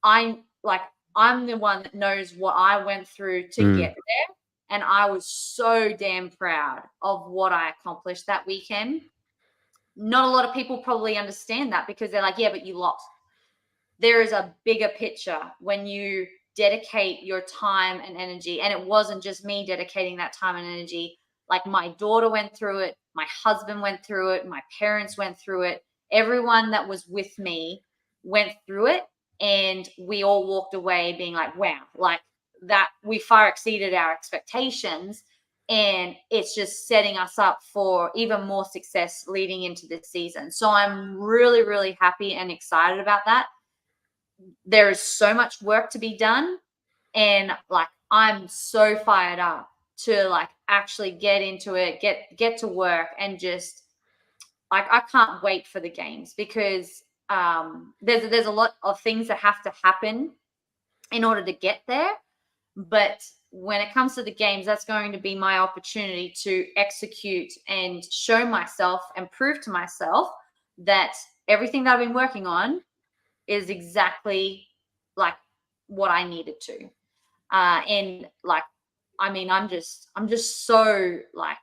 I'm the one that knows what I went through to get there. And I was so damn proud of what I accomplished that weekend. Not a lot of people probably understand that, because they're like, yeah, but you lost. There is a bigger picture when you dedicate your time and energy. And it wasn't just me dedicating that time and energy. Like my daughter went through it. My husband went through it. My parents went through it. Everyone that was with me went through it. And we all walked away being like, wow, like that we far exceeded our expectations. and it's just setting us up for even more success leading into this season. So I'm really, really happy and excited about that. There is so much work to be done, and like I'm so fired up to like actually get into it, get to work, and just like I can't wait for the games, because there's a lot of things that have to happen in order to get there. But when it comes to the games, that's going to be my opportunity to execute and show myself and prove to myself that everything that I've been working on is exactly like what I needed to. And like, I mean, I'm just so like,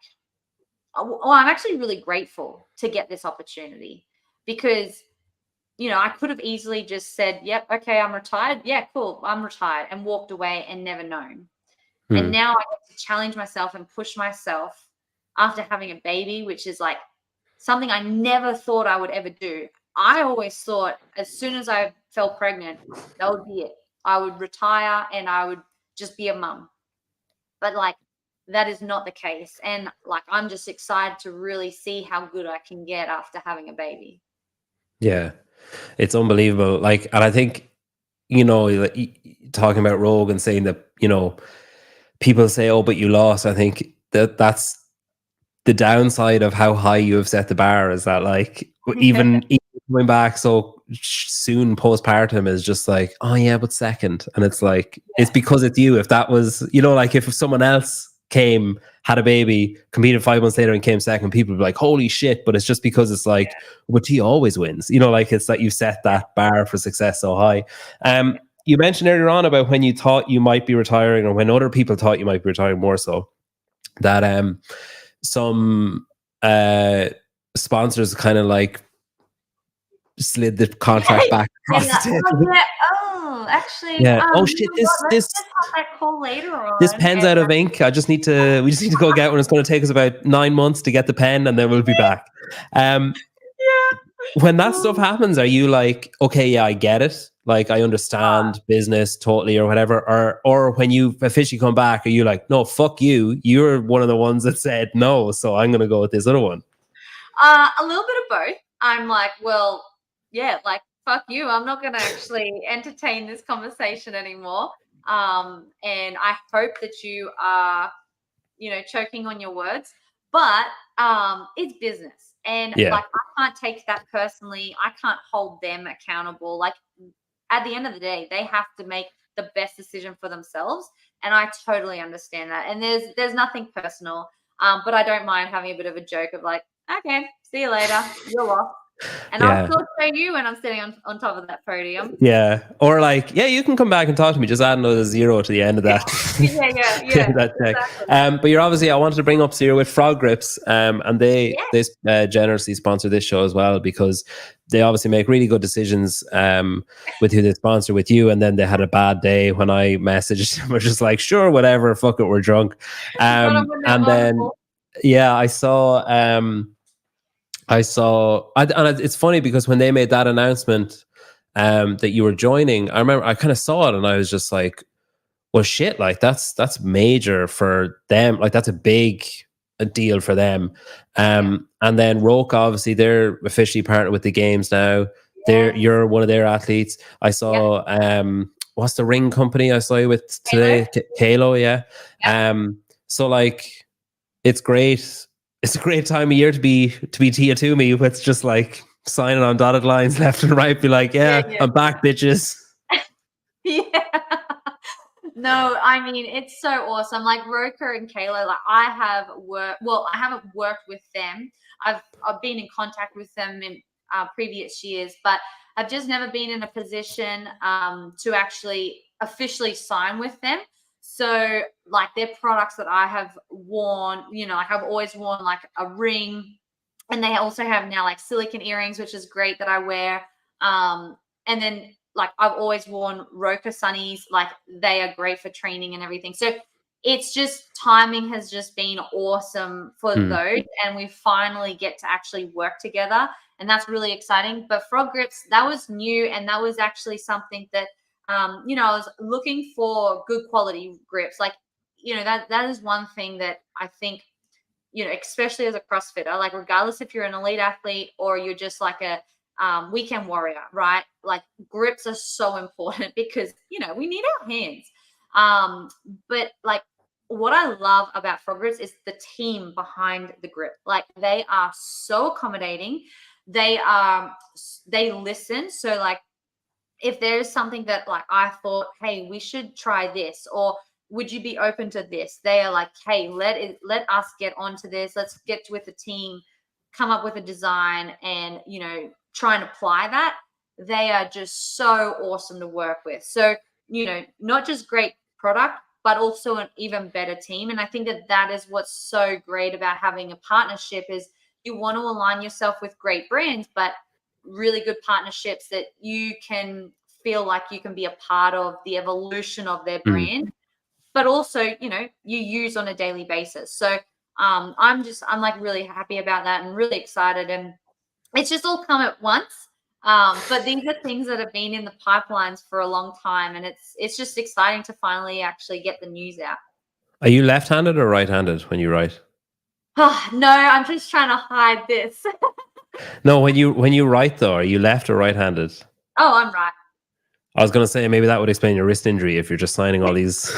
well, I'm actually really grateful to get this opportunity, because, you know, I could have easily just said, yep, okay, I'm retired. Yeah, cool, I'm retired, and walked away and never known. And now I get to challenge myself and push myself after having a baby, which is like something I never thought I would ever do. I always thought as soon as I fell pregnant, that would be it. I would retire and I would just be a mum. But like, that is not the case. And like, I'm just excited to really see how good I can get after having a baby. Yeah, it's unbelievable. Like, and I think, you know, like, talking about Rogue and saying that, you know, people say, oh, but you lost. I think that's the downside of how high you have set the bar, is that like even coming back so soon postpartum is just like, oh yeah, but second. And it's like, it's because it's you. If that was, you know, like if someone else came, had a baby, competed 5 months later and came second, people would be like, holy shit. But it's just because it's like, but Tia always wins, you know, like it's that you set that bar for success so high. You mentioned earlier on about when you thought you might be retiring, or when other people thought you might be retiring, more so, that some sponsors kind of like slid the contract back across the table. Actually, oh shit, this have that call later on. This pen's out of ink. We just need to go get one. It's going to take us about 9 months to get the pen, and then we'll be back. When that stuff happens, are you like, okay, yeah, I get it, like I understand business totally, or whatever, or when you officially come back, are you like, no, fuck you, you're one of the ones that said no, so I'm going to go with this other one? A little bit of both. I'm like, well, yeah, like fuck you, I'm not going to actually entertain this conversation anymore. And I hope that you are, you know, choking on your words, but it's business. And like, I can't take that personally. I can't hold them accountable. Like, at the end of the day, they have to make the best decision for themselves. And I totally understand that. And there's nothing personal. But I don't mind having a bit of a joke of like, okay, see you later, you're off. And I'll still show you when I'm sitting on top of that podium. Yeah. Or like, yeah, you can come back and talk to me. Just add another 0 to the end of that. Yeah. That check. Exactly. But you're obviously, I wanted to bring up Zero with Frog Grips. And they generously sponsor this show as well, because they obviously make really good decisions with who they sponsor with you. And then they had a bad day when I messaged them. We're just like, sure, whatever, fuck it, we're drunk. And then, I saw... and it's funny because when they made that announcement that you were joining, I remember I kind of saw it and I was just like, well, shit, like that's major for them. Like that's a big deal for them. And then Roke, obviously, they're officially partnered with the games now. You're one of their athletes. I saw, what's the ring company I saw you with today? Halo, yeah. So like, it's great. It's a great time of year to be Tia Toomey, with just like signing on dotted lines left and right. Be like, I'm back, bitches. No, I mean, it's so awesome. Like Roka and Kayla, like I haven't worked with them. I've been in contact with them in previous years, but I've just never been in a position to actually officially sign with them. So like their products that I have worn, you know, like I've always worn like a ring, and they also have now like silicone earrings, which is great, that I wear. And then like I've always worn Roka sunnies, like they are great for training and everything. So it's just, timing has just been awesome for those, and we finally get to actually work together, and that's really exciting. But Frog Grips, that was new, and that was actually something that you know, I was looking for good quality grips. Like, that is one thing that I think, especially as a CrossFitter, like regardless if you're an elite athlete or you're just like a weekend warrior, right? Like grips are so important because, we need our hands. But like what I love about frog grips is the team behind the grip. Like they are so accommodating. They listen. So like if there's something that like I thought, hey, we should try this, or would you be open to this? They are like, hey, let us get onto this. Let's get with the team, come up with a design and, try and apply that. They are just so awesome to work with. So, not just great product, but also an even better team. And I think that is what's so great about having a partnership is you want to align yourself with great brands, but really good partnerships that you can feel like you can be a part of the evolution of their brand, but also, you use on a daily basis. So I'm like really happy about that and really excited. And it's just all come at once. But these are things that have been in the pipelines for a long time. And it's just exciting to finally actually get the news out. Are you left-handed or right-handed when you write? Oh, no, I'm just trying to hide this. No, when you write though, are you left or right-handed? Oh, I'm right. I was going to say maybe that would explain your wrist injury if you're just signing all these.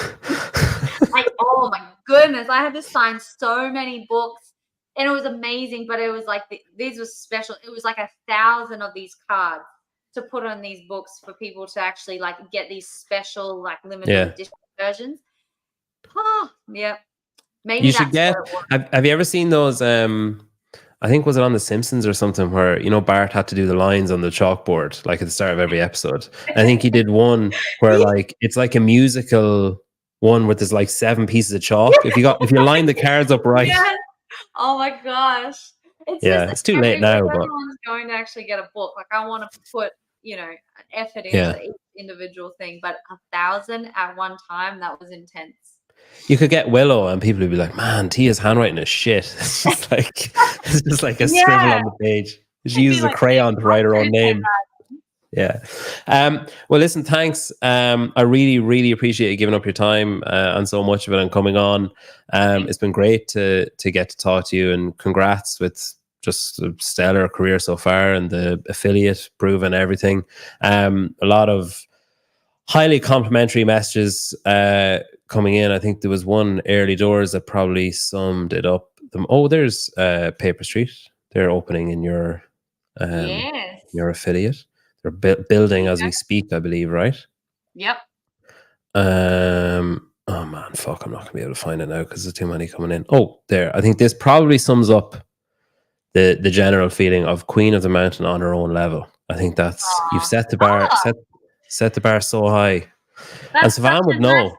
Oh my goodness, I had to sign so many books, and it was amazing. But it was like these were special. It was like 1,000 of these cards to put on these books for people to actually like get these special like limited edition versions. Oh, yeah. Maybe you should get. Have you ever seen those? I think was it on The Simpsons or something where Bart had to do the lines on the chalkboard like at the start of every episode. I think he did one where like it's like a musical one where there's like 7 pieces of chalk. If you line the cards up right. Yes. Oh my gosh. It's too late now. But everyone's going to actually get a book. Like I want to put an effort into each individual thing, but 1,000 at one time, that was intense. You could get Willow and people would be like, man, Tia's handwriting is shit. It's just like a scribble on the page. She uses a crayon to write her own name. Yeah. Well, listen, thanks. I really, really appreciate you giving up your time and so much of it and coming on. It's been great to get to talk to you, and congrats with just a stellar career so far and the affiliate proven everything. A lot of highly complimentary messages coming in. I think there was one early doors that probably summed it up. There's Paper Street. They're opening in your affiliate. They're building as we speak, I believe, right? Yep. Oh man, fuck! I'm not gonna be able to find it now because there's too many coming in. Oh, there. I think this probably sums up the general feeling of Queen of the Mountain on her own level. I think that's you've set the bar set the bar so high. And Savan would know.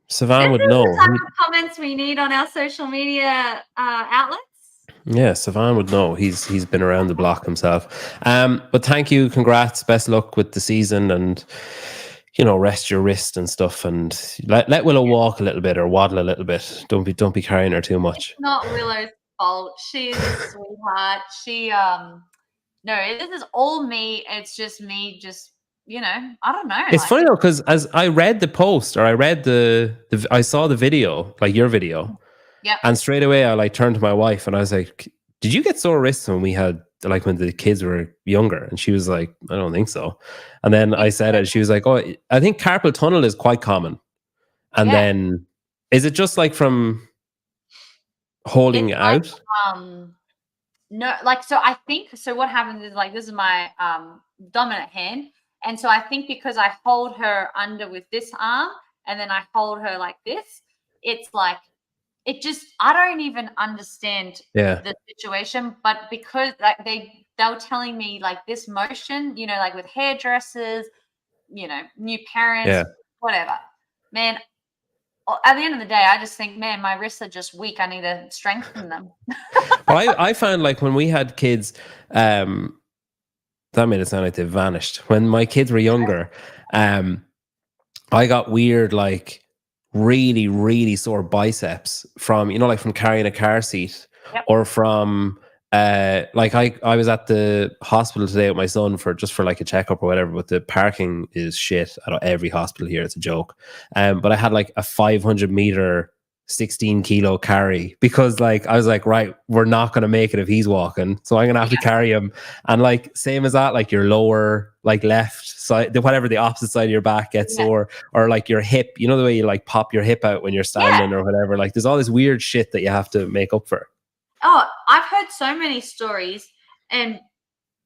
Savan would know. This is the type of comments we need on our social media outlets. Yeah, Savan would know. He's been around the block himself. But thank you, congrats, best luck with the season, and rest your wrist and stuff, and let Willow walk a little bit or waddle a little bit. Don't be carrying her too much. It's not Willow's fault. She's a sweetheart. She no, this is all me. It's just me. Just I don't know. It's funny though, because as I read the post or I read I saw the video, like your video. Yeah. And straight away I turned to my wife and I was like, did you get sore wrists when we had when the kids were younger? And she was like, I don't think so. And then I said it, she was like, oh, I think carpal tunnel is quite common. And then is it just like from holding it out? No, so I think what happens is this is my dominant hand. And so I think because I hold her under with this arm and then I hold her like this, it's like I don't even understand the situation, but because they were telling me this motion, with hairdressers, new parents, whatever, man, at the end of the day, I just think, man, my wrists are just weak. I need to strengthen them. Well, I found when we had kids, that made it sound like they vanished. When my kids were younger, I got weird, really, really sore biceps from, from carrying a car seat or from like I was at the hospital today with my son for like a checkup or whatever, but the parking is shit at every hospital here. It's a joke. But I had like a 500 meter 16 kilo carry because like I was like, right, we're not going to make it if he's walking, so I'm going to have to carry him. And like same as that, like your lower like left side, whatever the opposite side of your back gets sore, or like your hip, you know, the way you like pop your hip out when you're standing or whatever. Like there's all this weird shit that you have to make up for. Oh, I've heard so many stories, and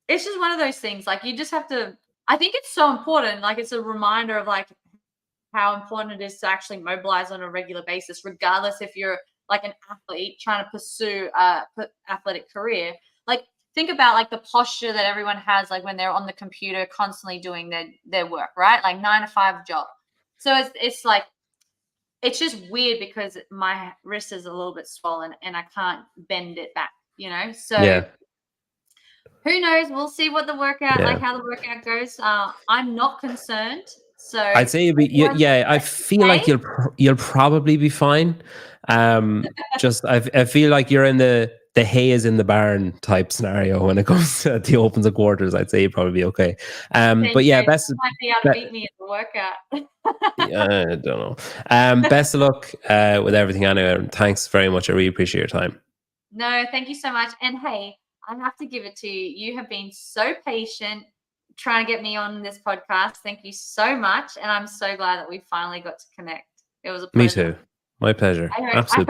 it's just one of those things. Like you just have to. I think it's so important. Like it's a reminder of like how important it is to actually mobilize on a regular basis, regardless if you're like an athlete trying to pursue a athletic career. Like think about like the posture that everyone has, like when they're on the computer constantly doing their work, right? Like 9-to-5 job. So it's like. It's just weird because my wrist is a little bit swollen and I can't bend it back, you know? So who knows? We'll see what the workout, like how the workout goes. I'm not concerned. So I'd say I feel like you'll probably be fine. Just I feel like you're in the hay is in the barn type scenario when it comes to the opens and quarters. I'd say you'd probably be okay. But yeah, best might be able to beat me in the workout. I don't know. Best of luck with everything anyway. Thanks very much. I really appreciate your time. No, thank you so much. And hey, I have to give it to you. You have been so patient trying to get me on this podcast. Thank you so much. And I'm so glad that we finally got to connect. It was a pleasure. Me too. My pleasure. Absolutely.